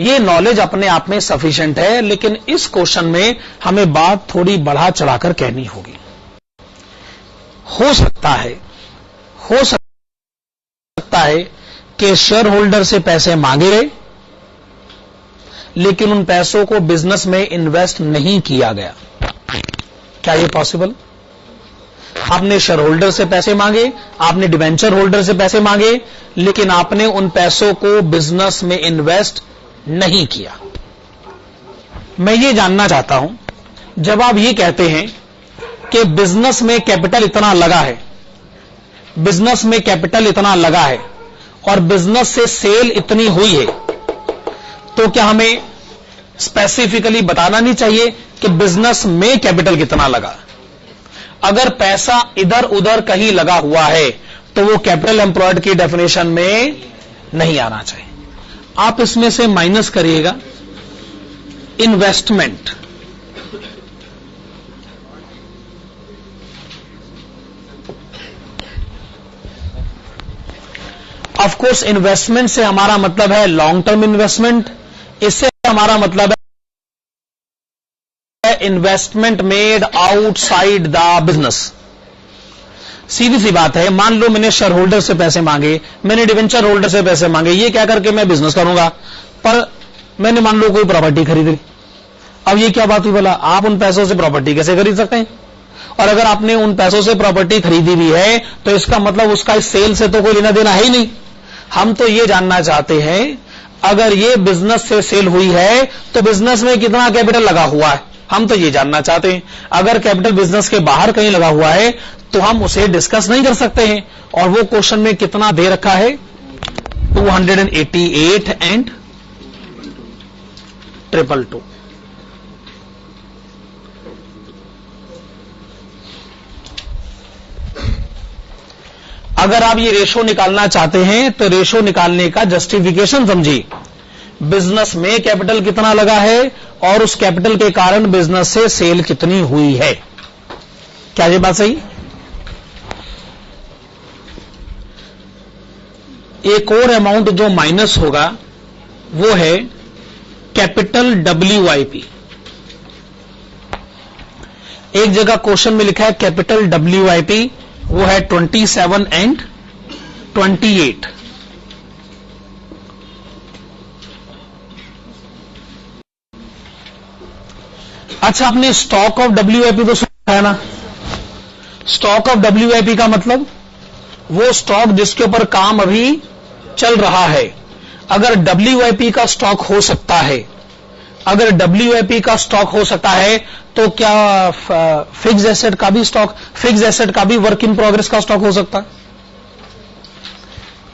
ये नॉलेज अपने आप में सफिशिएंट है, लेकिन इस क्वेश्चन में हमें बात थोड़ी बढ़ा चढ़ाकर कहनी होगी। हो सकता है कि शेयर होल्डर से पैसे मांगे गए, लेकिन उन पैसों को बिजनेस में इन्वेस्ट नहीं किया गया। क्या यह पॉसिबल? आपने शेयर होल्डर से पैसे मांगे, आपने डिवेंचर होल्डर से पैसे मांगे, लेकिन आपने उन पैसों को बिजनेस में इन्वेस्ट नहीं किया। मैं ये जानना चाहता हूं, जब आप ये कहते हैं कि बिजनेस में कैपिटल इतना लगा है, बिजनेस में कैपिटल इतना लगा है और बिजनेस से सेल इतनी हुई है, तो क्या हमें स्पेसिफिकली बताना नहीं चाहिए कि बिजनेस में कैपिटल कितना लगा? अगर पैसा इधर उधर कहीं लगा हुआ है तो वो कैपिटल एम्प्लॉयड की डेफिनेशन में नहीं आना चाहिए। आप इसमें से माइनस करिएगा इन्वेस्टमेंट। ऑफ कोर्स इन्वेस्टमेंट से हमारा मतलब है लॉन्ग टर्म इन्वेस्टमेंट, इससे हमारा मतलब है investment made outside the business. सीधी सी बात है, मान लो मैंने शेयर होल्डर से पैसे मांगे, मैंने डिवेंचर होल्डर से पैसे मांगे, ये क्या करके मैं बिजनेस करूंगा, पर मैंने मान लो कोई प्रॉपर्टी खरीद ली। अब ये क्या बात हुई भला, आप उन पैसों से प्रॉपर्टी कैसे खरीद सकते हैं? और अगर आपने उन पैसों से प्रॉपर्टी खरीदी भी है तो इसका मतलब उसका इस सेल से तो कोई लेना देना है ही नहीं। हम तो ये जानना चाहते हैं, अगर ये बिजनेस से सेल हुई है तो बिजनेस में कितना कैपिटल लगा हुआ है, हम तो ये जानना चाहते हैं। अगर कैपिटल बिजनेस के बाहर कहीं लगा हुआ है तो हम उसे डिस्कस नहीं कर सकते हैं। और वो क्वेश्चन में कितना दे रखा है? 288 एंड 222। अगर आप ये रेशो निकालना चाहते हैं तो रेशो निकालने का जस्टिफिकेशन समझिए। बिजनेस में कैपिटल कितना लगा है और उस कैपिटल के कारण बिजनेस से सेल कितनी हुई है। क्या ये बात सही? एक और अमाउंट जो माइनस होगा वो है कैपिटल WIP। एक जगह क्वेश्चन में लिखा है कैपिटल WIP, वो है 27 एंड 28। अच्छा, आपने स्टॉक ऑफ WIP तो सुना है ना? स्टॉक ऑफ WIP का मतलब वो स्टॉक जिसके ऊपर काम अभी चल रहा है। अगर WIP का स्टॉक हो सकता है, अगर WIP का स्टॉक हो सकता है, तो क्या फिक्स एसेट का भी स्टॉक, फिक्स एसेट का भी वर्क इन प्रोग्रेस का स्टॉक हो सकता है?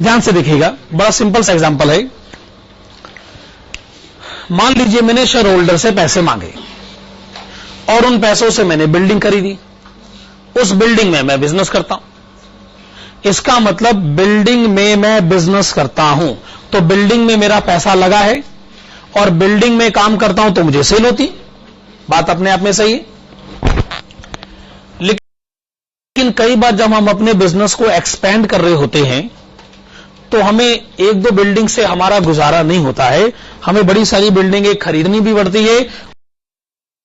ध्यान से देखिएगा, बड़ा सिंपल सा एग्जांपल है। मान लीजिए मैंने शेयर होल्डर से पैसे मांगे और उन पैसों से मैंने बिल्डिंग खरीदी। उस बिल्डिंग में मैं बिजनेस करता हूं। इसका मतलब बिल्डिंग में मैं बिजनेस करता हूं, तो बिल्डिंग में मेरा पैसा लगा है और बिल्डिंग में काम करता हूं तो मुझे सेल होती। बात अपने आप में सही है। लेकिन कई बार जब हम अपने बिजनेस को एक्सपेंड कर रहे होते हैं तो हमें एक दो बिल्डिंग से हमारा गुजारा नहीं होता है, हमें बड़ी सारी बिल्डिंगें खरीदनी भी पड़ती है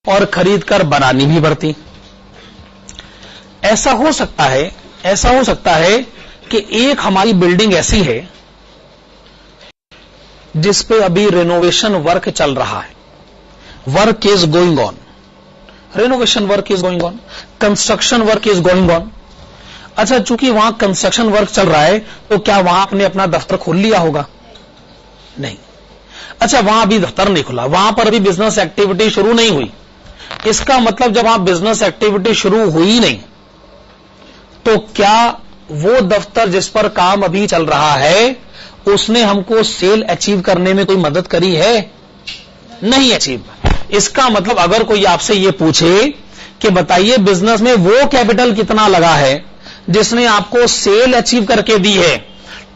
और खरीद कर बनानी भी पड़ती। ऐसा हो सकता है कि एक हमारी बिल्डिंग ऐसी है जिस पे अभी रेनोवेशन वर्क चल रहा है, work is going on, renovation work is going on, construction work is going on. अच्छा, चूंकि वहां कंस्ट्रक्शन वर्क चल रहा है तो क्या वहां आपने अपना दफ्तर खोल लिया होगा? नहीं। अच्छा, वहां अभी दफ्तर नहीं खुला, वहां पर अभी बिजनेस एक्टिविटी शुरू नहीं हुई। इसका मतलब जब वहां बिजनेस एक्टिविटी शुरू हुई नहीं, तो क्या वो दफ्तर जिस पर काम अभी चल रहा है उसने हमको सेल अचीव करने में कोई मदद करी है? नहीं अचीव। इसका मतलब अगर कोई आपसे ये पूछे कि बताइए बिजनेस में वो कैपिटल कितना लगा है जिसने आपको सेल अचीव करके दी है,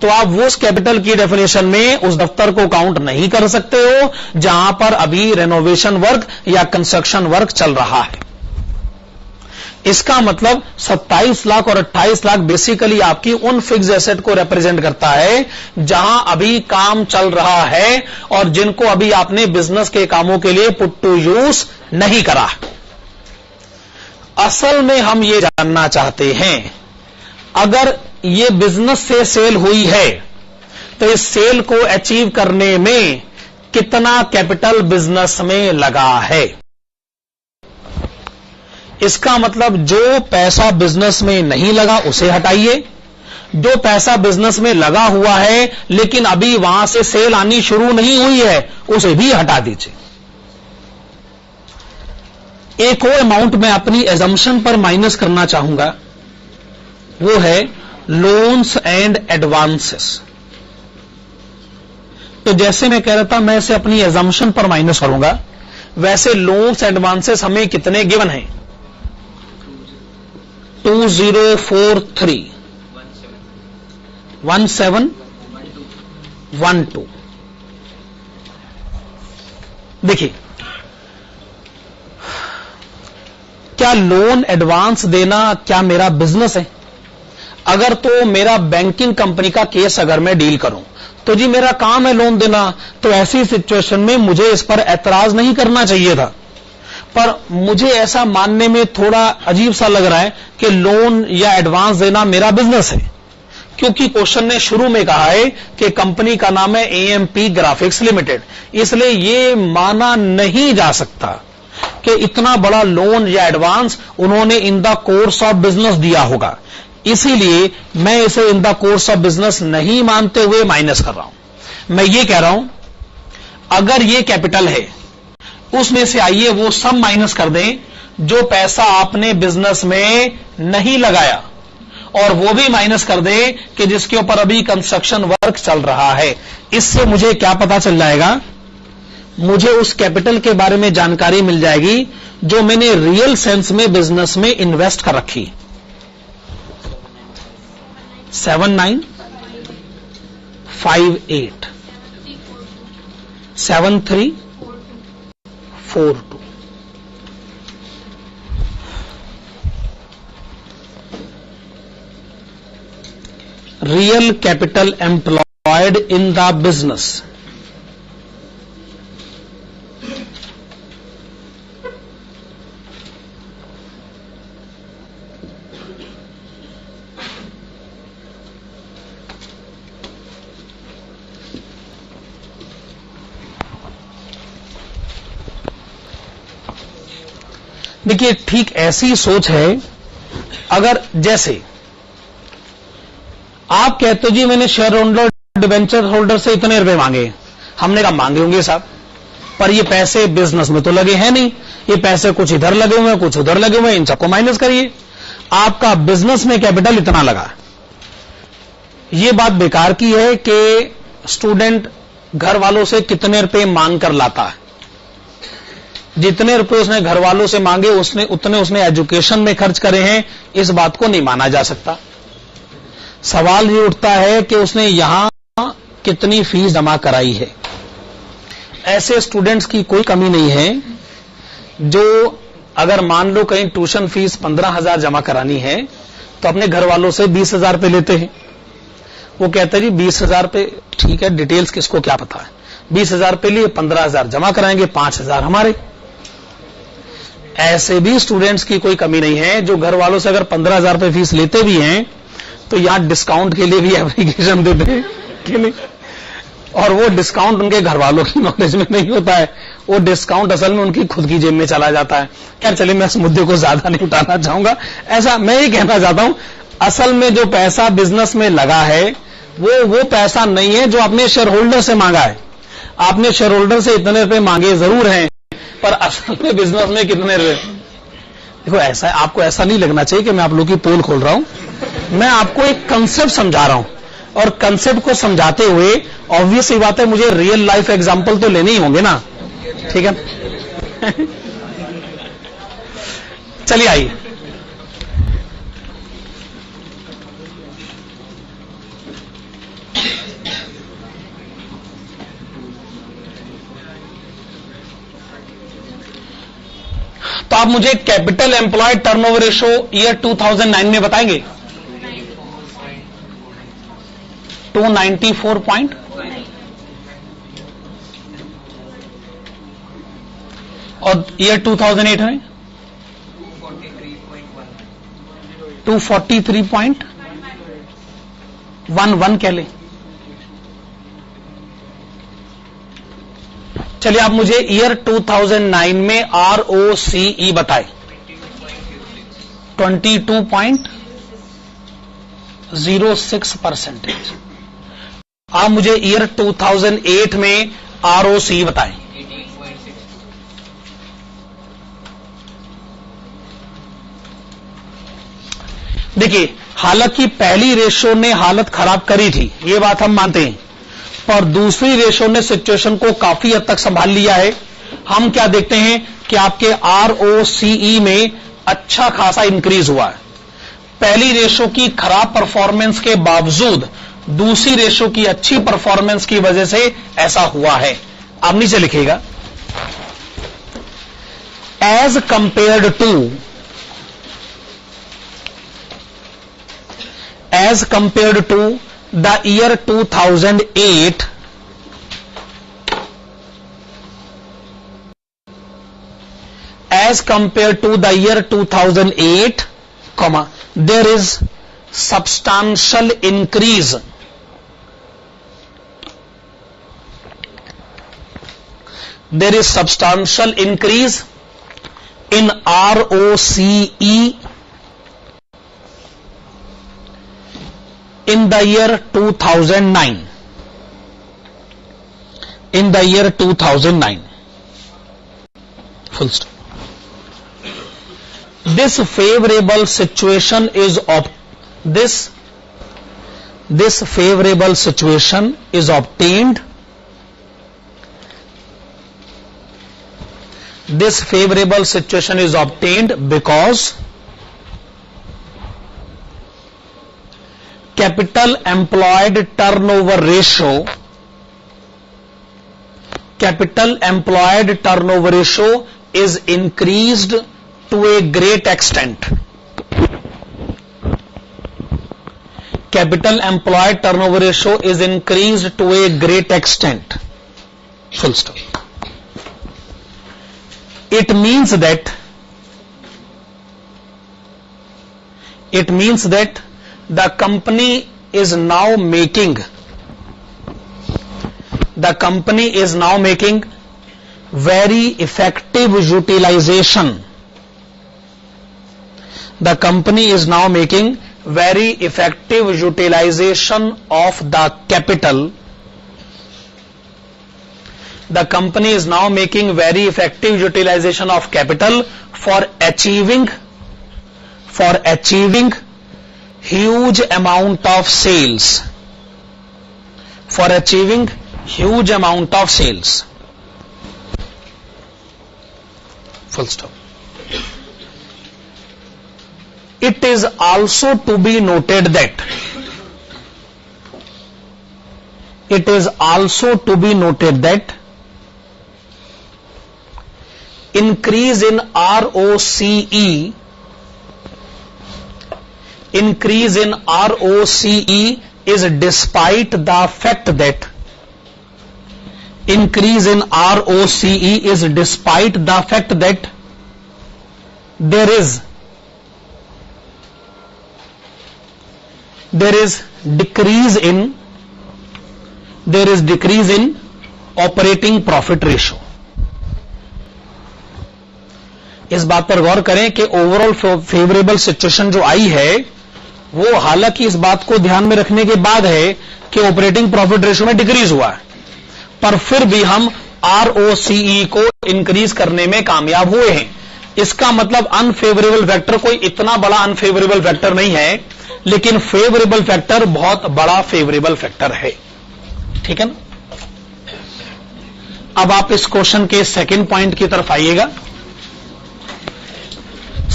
तो आप वो उस कैपिटल की डेफिनेशन में उस दफ्तर को काउंट नहीं कर सकते हो जहां पर अभी रेनोवेशन वर्क या कंस्ट्रक्शन वर्क चल रहा है। इसका मतलब 27 लाख और 28 लाख बेसिकली आपकी उन फिक्स एसेट को रिप्रेजेंट करता है जहां अभी काम चल रहा है और जिनको अभी आपने बिजनेस के कामों के लिए पुट टू यूज नहीं करा। असल में हम ये जानना चाहते हैं, अगर ये बिजनेस से सेल हुई है तो इस सेल को अचीव करने में कितना कैपिटल बिजनेस में लगा है। इसका मतलब जो पैसा बिजनेस में नहीं लगा उसे हटाइए, जो पैसा बिजनेस में लगा हुआ है लेकिन अभी वहां से सेल आनी शुरू नहीं हुई है उसे भी हटा दीजिए। एक और अमाउंट मैं अपनी एजम्पशन पर माइनस करना चाहूंगा, वो है लोन्स एंड एडवांसेस। तो जैसे मैं कह रहा था मैं इसे अपनी एजम्पशन पर माइनस करूंगा, वैसे लोन्स एडवांसेस हमें कितने गिवन हैं? 2043 1712। देखिए, क्या लोन एडवांस देना क्या मेरा बिजनेस है? अगर तो मेरा बैंकिंग कंपनी का केस अगर मैं डील करूं तो जी मेरा काम है लोन देना, तो ऐसी सिचुएशन में मुझे इस पर ऐतराज नहीं करना चाहिए था। पर मुझे ऐसा मानने में थोड़ा अजीब सा लग रहा है कि लोन या एडवांस देना मेरा बिजनेस है, क्योंकि क्वेश्चन ने शुरू में कहा है कि कंपनी का नाम है AMP ग्राफिक्स लिमिटेड, इसलिए ये माना नहीं जा सकता कि इतना बड़ा लोन या एडवांस उन्होंने in the course of business दिया होगा। इसीलिए मैं इसे in the course of business नहीं मानते हुए माइनस कर रहा हूं। मैं ये कह रहा हूं, अगर ये कैपिटल है उसमें से आइए वो सब माइनस कर दें जो पैसा आपने बिजनेस में नहीं लगाया, और वो भी माइनस कर दें कि जिसके ऊपर अभी कंस्ट्रक्शन वर्क चल रहा है। इससे मुझे क्या पता चल जाएगा? मुझे उस कैपिटल के बारे में जानकारी मिल जाएगी जो मैंने रियल सेंस में बिजनेस में इन्वेस्ट कर रखी। 7958 7342। Real capital employed in the business, देखिए ठीक ऐसी सोच है, अगर जैसे आप कहते हो जी मैंने शेयर होल्डर डिवेंचर होल्डर से इतने रुपए मांगे, हमने कहा मांगे होंगे साहब, पर ये पैसे बिजनेस में तो लगे हैं नहीं, ये पैसे कुछ इधर लगे हुए हैं कुछ उधर लगे हुए हैं, इन सबको माइनस करिए, आपका बिजनेस में कैपिटल इतना लगा। ये बात बेकार की है कि स्टूडेंट घर वालों से कितने रुपए मांग कर लाता है, जितने रुपए उसने घर वालों से मांगे उतने उसने एजुकेशन में खर्च करे हैं, इस बात को नहीं माना जा सकता। सवाल ये उठता है कि उसने यहां कितनी फीस जमा कराई है। ऐसे स्टूडेंट्स की कोई कमी नहीं है जो अगर मान लो कहीं ट्यूशन फीस 15,000 जमा करानी है तो अपने घर वालों से 20,000 रुपए लेते हैं। वो कहते हैं जी 20,000 रुपए ठीक है, डिटेल्स किसको क्या पता है, 20,000 रुपए लिए 15,000 जमा कराएंगे, 5,000 हमारे। ऐसे भी स्टूडेंट्स की कोई कमी नहीं है जो घर वालों से अगर 15,000 रुपए फीस लेते भी हैं तो यहां डिस्काउंट के लिए भी एप्लीकेशन देते हैं कि नहीं, और वो डिस्काउंट उनके घर वालों की नॉलेज में नहीं होता है, वो डिस्काउंट असल में उनकी खुद की जेब में चला जाता है। क्या चलिए मैं इस मुद्दे को ज्यादा नहीं उठाना चाहूंगा, ऐसा मैं ही कहना चाहता हूं असल में जो पैसा बिजनेस में लगा है वो पैसा नहीं है जो आपने शेयर होल्डर से मांगा है। आपने शेयर होल्डर से इतने रुपए मांगे जरूर हैं, पर असल में बिजनेस में कितने रुपए। देखो ऐसा आपको ऐसा नहीं लगना चाहिए कि मैं आप लोगों की पोल खोल रहा हूं, मैं आपको एक कंसेप्ट समझा रहा हूं, और कंसेप्ट को समझाते हुए ऑब्वियस ही बात है मुझे रियल लाइफ एग्जांपल तो लेने ही होंगे ना, ठीक है। चलिए आइए, तो आप मुझे capital employed turnover ratio year 2009 में बताएंगे। 294 पॉइंट, और ईयर 2008 में 243.11 कह लें। चलिए आप मुझे ईयर 2009 में ROCE बताएं। 22.06%। आप मुझे ईयर 2008 में ROCE बताएं। देखिए हालांकि पहली रेशो ने हालत खराब करी थी, ये बात हम मानते हैं, पर दूसरी रेशो ने सिचुएशन को काफी हद तक संभाल लिया है। हम क्या देखते हैं कि आपके ROCE में अच्छा खासा इंक्रीज हुआ है। पहली रेशो की खराब परफॉर्मेंस के बावजूद दूसरी रेशो की अच्छी परफॉर्मेंस की वजह से ऐसा हुआ है। आप नीचे लिखिएगा, as compared to the year 2008, as compared to the year 2008, there is substantial increase. There is substantial increase in ROCE in the year 2009. In the year 2009. Full stop. This favorable situation is this favorable situation is obtained. This favorable situation is obtained because capital employed turnover ratio is increased to a great extent. Capital employed turnover ratio is increased to a great extent. Full stop. It means that the company is now making very effective utilization The company is now making very effective utilization of the capital. The company is now making very effective utilization of capital for achieving huge amount of sales. For achieving huge amount of sales. Full stop. It is also to be noted that increase in ROCE is despite the fact that there is decrease in operating profit ratio. इस बात पर गौर करें कि overall favourable situation जो आई है वो हालांकि इस बात को ध्यान में रखने के बाद है कि ऑपरेटिंग प्रॉफिट रेशियो में डिक्रीज हुआ है, पर फिर भी हम ROCE को इंक्रीज करने में कामयाब हुए हैं. इसका मतलब अनफेवरेबल फैक्टर कोई इतना बड़ा अनफेवरेबल फैक्टर नहीं है, लेकिन फेवरेबल फैक्टर बहुत बड़ा फेवरेबल फैक्टर है. ठीक है ना. अब आप इस क्वेश्चन के सेकंड पॉइंट की तरफ आइएगा.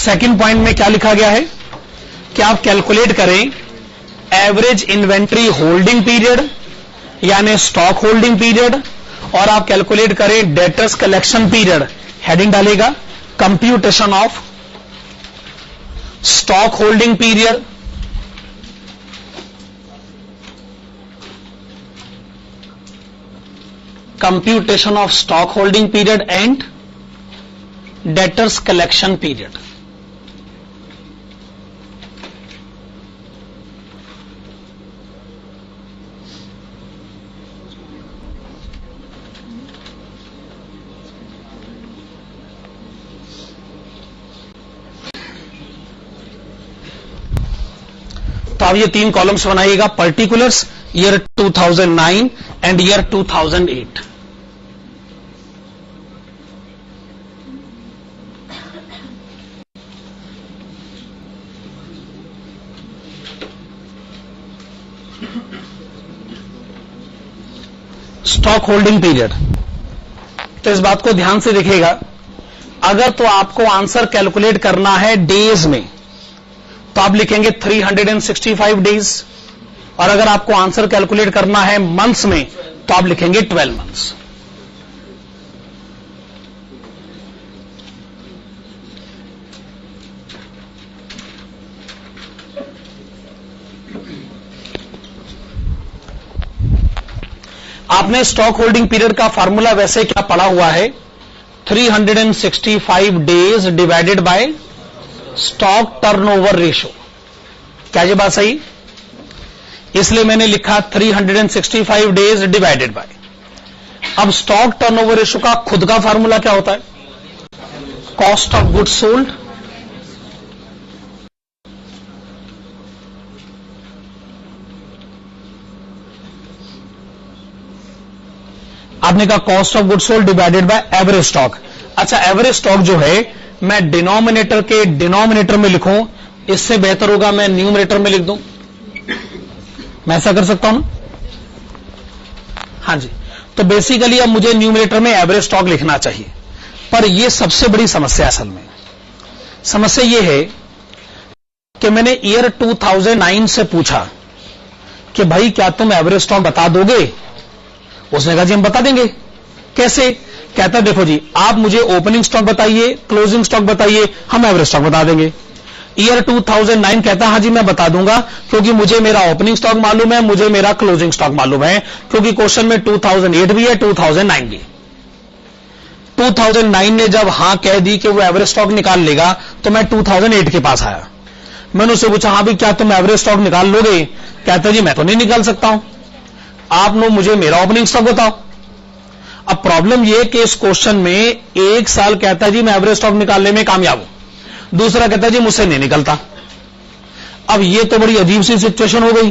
सेकंड पॉइंट में क्या लिखा गया है कि आप कैलकुलेट करें एवरेज इन्वेंट्री होल्डिंग पीरियड यानी स्टॉक होल्डिंग पीरियड, और आप कैलकुलेट करें डेटर्स कलेक्शन पीरियड. हेडिंग डालेगा computation of stock holding period, computation of stock holding period and debtors collection period. तो अब ये तीन कॉलम्स बनाइएगा. Particulars year 2009 and year 2008. Stock holding period. तो इस बात को ध्यान से देखिएगा. अगर तो आपको आंसर कैलकुलेट करना है डेज में तो आप लिखेंगे 365 डेज, और अगर आपको आंसर कैलकुलेट करना है मंथ्स में तो आप लिखेंगे 12 मंथ्स. आपने स्टॉक होल्डिंग पीरियड का फार्मूला वैसे क्या पढ़ा हुआ है, 365 days divided bye stock turnover ratio. क्या ये बात सही? इसलिए मैंने लिखा 365 डेज डिवाइडेड बाय. अब स्टॉक टर्नओवर रेशियो का खुद का फार्मूला क्या होता है? कॉस्ट ऑफ गुड्स सोल्ड आपने कहा cost of goods sold divided by average stock. अच्छा, एवरेज स्टॉक जो है मैं डिनोमिनेटर के डिनोमिनेटर में लिखूं, इससे बेहतर होगा मैं न्यूमरेटर में लिख दूं. मैं ऐसा कर सकता हूं ना? हां जी. तो बेसिकली अब मुझे न्यूमरेटर में एवरेज स्टॉक लिखना चाहिए, पर यह सबसे बड़ी समस्या. असल में समस्या यह है कि मैंने ईयर 2009 से पूछा कि भाई क्या तुम एवरेज स्टॉक बता दोगे? उसने कहा जी हम बता देंगे. कैसे? कहता देखो जी, आप मुझे ओपनिंग स्टॉक बताइए, क्लोजिंग स्टॉक बताइए, हम एवरेज स्टॉक बता देंगे. ईयर 2009 कहता हां जी मैं बता दूंगा, क्योंकि मुझे मेरा ओपनिंग स्टॉक मालूम है, मुझे मेरा क्लोजिंग स्टॉक मालूम है, क्योंकि क्वेश्चन में 2008 भी है, 2009 भी. 2009 ने जब हां कह दी कि वो एवरेज स्टॉक निकाल लेगा, तो मैं 2008 के पास आया. मैंने उससे पूछा हां भाई क्या तुम एवरेज स्टॉक निकाल लोगे? कहता जी मैं तो नहीं निकाल सकता हूं, आप लोग मुझे मेरा ओपनिंग स्टॉक बताओ. अब प्रॉब्लम यह कि इस क्वेश्चन में एक साल कहता है जी मैं एवरेज स्टॉक निकालने में कामयाब हूं, दूसरा कहता है जी मुझसे नहीं निकलता। अब ये तो बड़ी अजीब सी सिचुएशन हो गई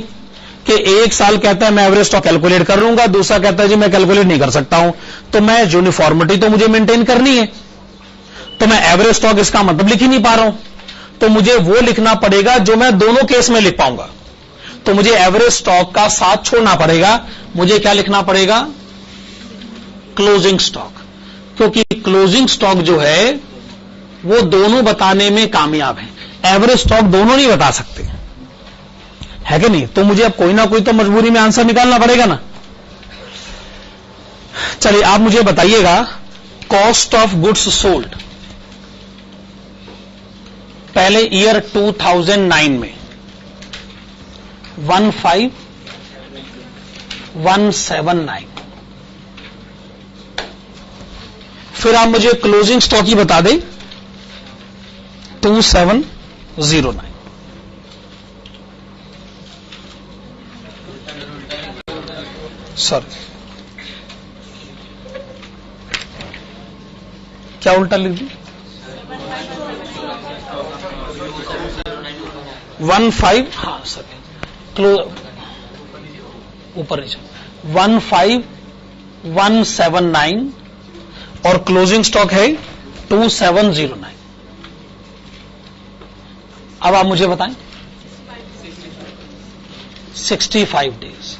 कि एक साल कहता है मैं एवरेज स्टॉक कैलकुलेट कर लूंगा, दूसरा कहता है जी मैं कैलकुलेट नहीं कर सकता हूं। तो मैं यूनिफॉर्मिटी तो मुझे मेंटेन करनी है, तो मैं एवरेज स्टॉक इसका मतलब लिख ही नहीं पा रहा हूं। तो मुझे वो लिखना पड़ेगा जो मैं दोनों केस में लिख पाऊंगा। तो मुझे एवरेज स्टॉक का साथ छोड़ना पड़ेगा। मुझे क्या लिखना पड़ेगा? क्लोजिंग स्टॉक, क्योंकि क्लोजिंग स्टॉक जो है वो दोनों बताने में कामयाब है, एवरेज स्टॉक दोनों नहीं बता सकते, है कि नहीं? तो मुझे अब कोई ना कोई तो मजबूरी में आंसर निकालना पड़ेगा ना। चलिए आप मुझे बताइएगा, कॉस्ट ऑफ गुड्स सोल्ड पहले ईयर 2009 में 15179, फिर आप मुझे क्लोजिंग स्टॉक ही बता दें 2709। सर क्या उल्टा लिख दी? 15, हाँ सर ऊपर नीचे 15179 और क्लोजिंग स्टॉक है 2709। अब आप मुझे बताएं 65 डेज।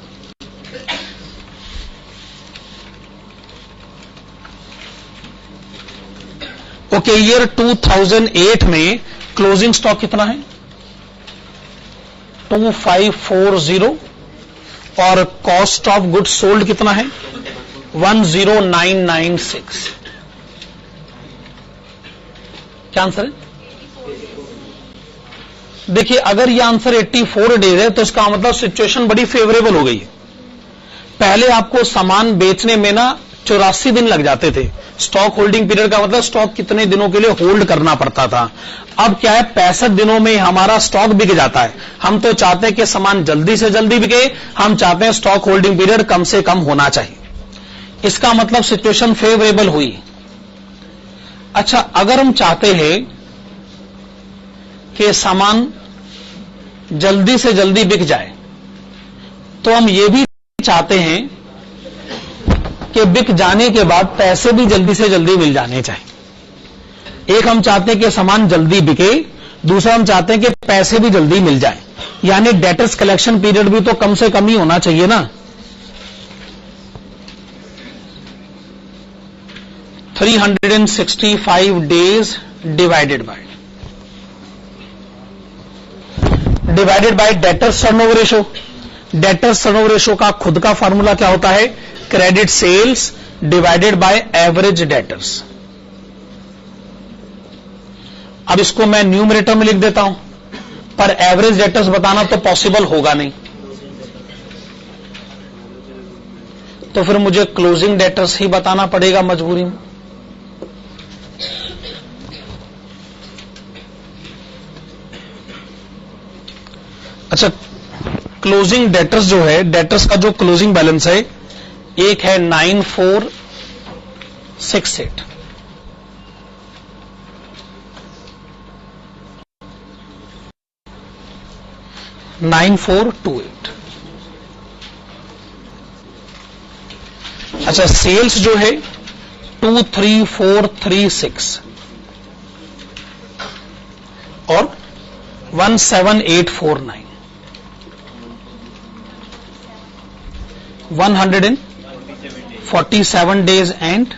ओके, ईयर 2008 में क्लोजिंग स्टॉक कितना है? 2540 और कॉस्ट ऑफ गुड्स सोल्ड कितना है? 10996। क्या आंसर है? देखिए, अगर यह आंसर 84 डेज है तो इसका मतलब सिचुएशन बड़ी फेवरेबल हो गई है। पहले आपको सामान बेचने में ना 84 दिन लग जाते थे। स्टॉक होल्डिंग पीरियड का मतलब स्टॉक कितने दिनों के लिए होल्ड करना पड़ता था। अब क्या है, 65 दिनों में हमारा स्टॉक बिक जाता है। हम तो चाहते हैं कि सामान जल्दी से जल्दी बिके, हम चाहते हैं स्टॉक होल्डिंग पीरियड कम से कम होना चाहिए। इसका मतलब सिचुएशन फेवरेबल हुई। अच्छा, अगर हम चाहते हैं कि सामान जल्दी से जल्दी बिक जाए तो हम ये भी चाहते हैं कि बिक जाने के बाद पैसे भी जल्दी से जल्दी मिल जाने चाहिए। एक हम चाहते हैं कि सामान जल्दी बिके, दूसरा हम चाहते हैं कि पैसे भी जल्दी मिल जाए, यानी डेटर्स कलेक्शन पीरियड भी तो कम से कम ही होना चाहिए ना। 365 days divided by debtors turnover ratio. Debtors turnover ratio का खुद का फॉर्मूला क्या होता है? Credit sales divided by average debtors. अब इसको मैं न्यूमरेटर में लिख देता हूं, पर एवरेज डेटर्स बताना तो पॉसिबल होगा नहीं, तो फिर मुझे क्लोजिंग डेटर्स ही बताना पड़ेगा मजबूरी में। अच्छा, क्लोजिंग डेटर्स जो है, डेटर्स का जो क्लोजिंग बैलेंस है एक है 9468, अच्छा, सेल्स जो है 23436 और 17849, 147 days and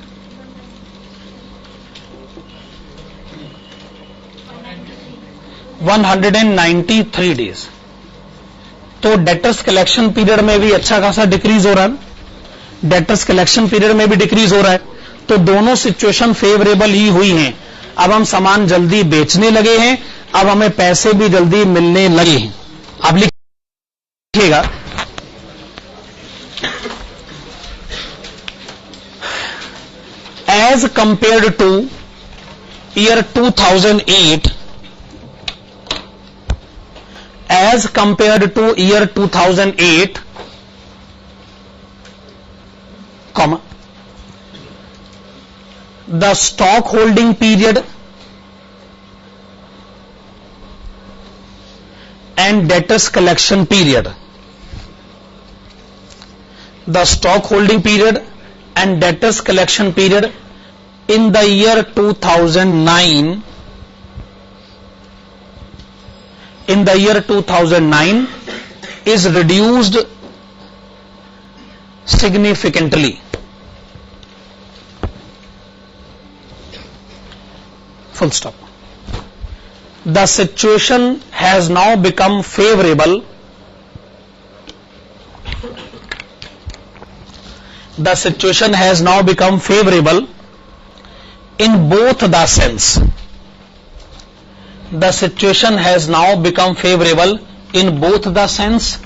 193 days। तो डेटर्स कलेक्शन पीरियड में भी अच्छा खासा डिक्रीज हो रहा है, डेटर्स कलेक्शन पीरियड में भी डिक्रीज हो रहा है, तो दोनों सिचुएशन फेवरेबल ही हुई हैं। अब हम सामान जल्दी बेचने लगे हैं, अब हमें पैसे भी जल्दी मिलने लगे हैं। आप लिखिएगा as compared to year 2008, as compared to year 2008, comma, the stock holding period and debtors collection period. The stock holding period and debtors collection period in the year 2009 is reduced significantly. Full stop. The situation has now become favorable. The situation has now become favorable in both the sense. The situation has now become favorable in both the sense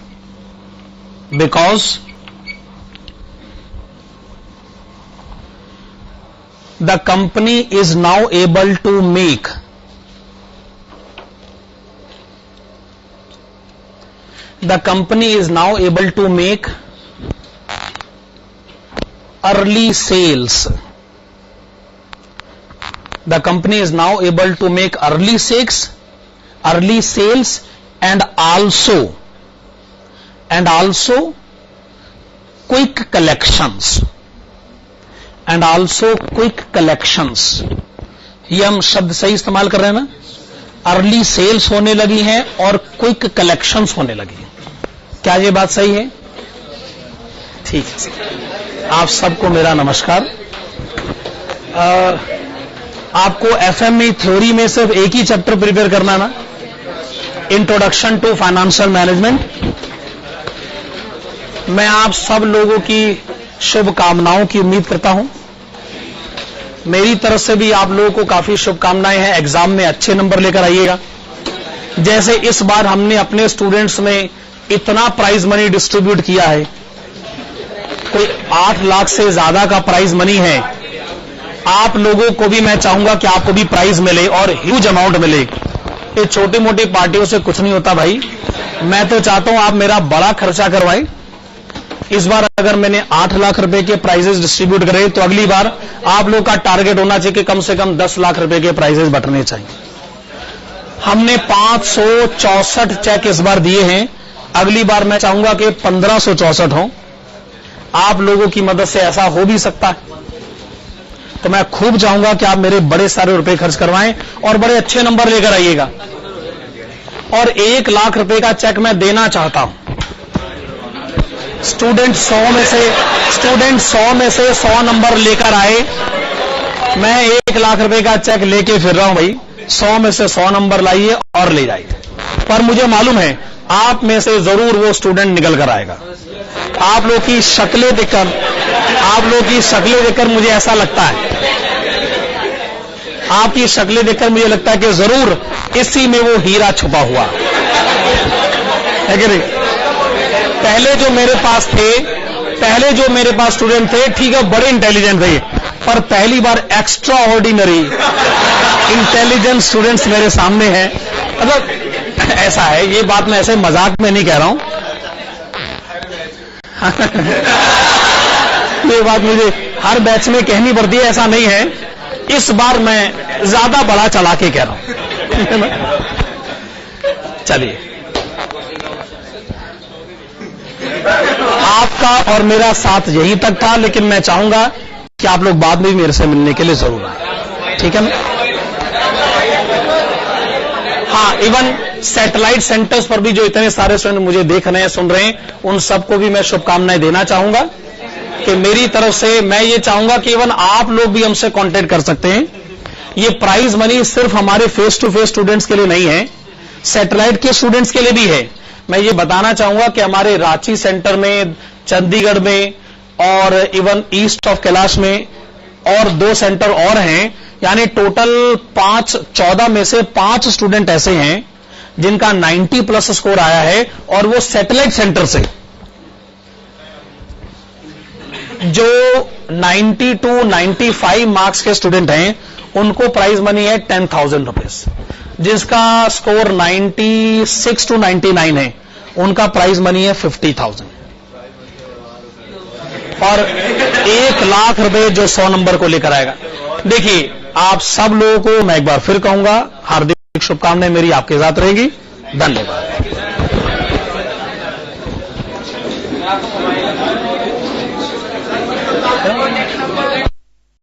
because the company is now able to make early sales. The company is now able to make early sales and also quick collections. ये हम शब्द सही इस्तेमाल कर रहे हैं ना? Early sales होने लगी हैं और क्विक कलेक्शंस होने लगी हैं. क्या ये बात सही है? ठीक है. आप सबको मेरा नमस्कार. आपको एफएमई थ्योरी में सिर्फ एक ही चैप्टर प्रिपेयर करना ना, इंट्रोडक्शन टू फाइनेंशियल मैनेजमेंट. मैं आप सब लोगों की शुभकामनाओं की उम्मीद करता हूं. मेरी तरफ से भी आप लोगों को काफी शुभकामनाएं हैं. एग्जाम में अच्छे नंबर लेकर आइएगा. जैसे इस बार हमने अपने स्टूडेंट्स में इतना प्राइज मनी डिस्ट्रीब्यूट किया है, कोई 8 लाख से ज्यादा का प्राइज मनी है. आप लोगों को भी मैं चाहूंगा कि आपको भी प्राइज मिले और ह्यूज अमाउंट मिले. ये छोटी मोटी पार्टियों से कुछ नहीं होता भाई. मैं तो चाहता हूं आप मेरा बड़ा खर्चा करवाएं. इस बार अगर मैंने 8 लाख रुपए के प्राइजेस डिस्ट्रीब्यूट करे तो अगली बार आप लोग का टारगेट होना चाहिए कि कम से कम 10 लाख रुपए के प्राइजेस बंटने चाहिए. हमने 564 चेक इस बार दिए हैं. अगली बार मैं चाहूंगा कि 1564 हो. आप लोगों की मदद से ऐसा हो भी सकता है. तो मैं खूब चाहूंगा कि आप मेरे बड़े सारे रुपए खर्च करवाएं और बड़े अच्छे नंबर लेकर आइएगा. और 1 लाख रुपए का चेक मैं देना चाहता हूं. स्टूडेंट 100 में से 100 नंबर लेकर आए. मैं 1 लाख रुपए का चेक लेके फिर रहा हूं भाई. 100 में से 100 नंबर लाइए और ले जाइए. पर मुझे मालूम है आप में से जरूर वो स्टूडेंट निकल कर आएगा. आप लोग की शक्लें देखकर मुझे ऐसा लगता है, आपकी शक्लें देखकर मुझे लगता है कि जरूर इसी में वो हीरा छुपा हुआ है कि नहीं. पहले जो मेरे पास स्टूडेंट थे, ठीक है, बड़े इंटेलिजेंट थे, पर पहली बार एक्स्ट्रा ऑर्डिनरी इंटेलिजेंट स्टूडेंट्स मेरे सामने हैं. मतलब ऐसा है, ये बात मैं ऐसे मजाक में नहीं कह रहा हूं. ये बात मुझे हर बैच में कहनी पड़ती है, ऐसा नहीं है. इस बार मैं ज्यादा बड़ा चला के कह रहा हूं. चलिए, आपका और मेरा साथ यहीं तक था, लेकिन मैं चाहूंगा कि आप लोग बाद में भी मेरे से मिलने के लिए जरूर आए. ठीक है ना? हाँ, इवन सैटेलाइट सेंटर्स पर भी जो इतने सारे स्टूडेंट मुझे देख रहे हैं, सुन रहे हैं, उन सबको भी मैं शुभकामनाएं देना चाहूंगा. कि मेरी तरफ से मैं ये चाहूंगा कि इवन आप लोग भी हमसे कांटेक्ट कर सकते हैं. ये प्राइज मनी सिर्फ हमारे फेस टू फेस स्टूडेंट्स के लिए नहीं है, सैटेलाइट के स्टूडेंट्स के लिए भी है. मैं ये बताना चाहूंगा कि हमारे रांची सेंटर में, चंडीगढ़ में और इवन ईस्ट ऑफ कैलाश में और 2 सेंटर और हैं. यानी टोटल 14 में से 5 स्टूडेंट ऐसे हैं जिनका 90+ स्कोर आया है, और वो सैटेलाइट सेंटर से. जो 92, 95 मार्क्स के स्टूडेंट हैं उनको प्राइज मनी है 10,000 रुपीज. जिसका स्कोर 96 to 99 है उनका प्राइज मनी है 50,000. और 1 लाख रुपए जो 100 नंबर को लेकर आएगा. देखिए, आप सब लोगों को मैं एक बार फिर कहूंगा, हार्दिक शुभकामनाएं मेरी आपके साथ रहेगी. धन्यवाद.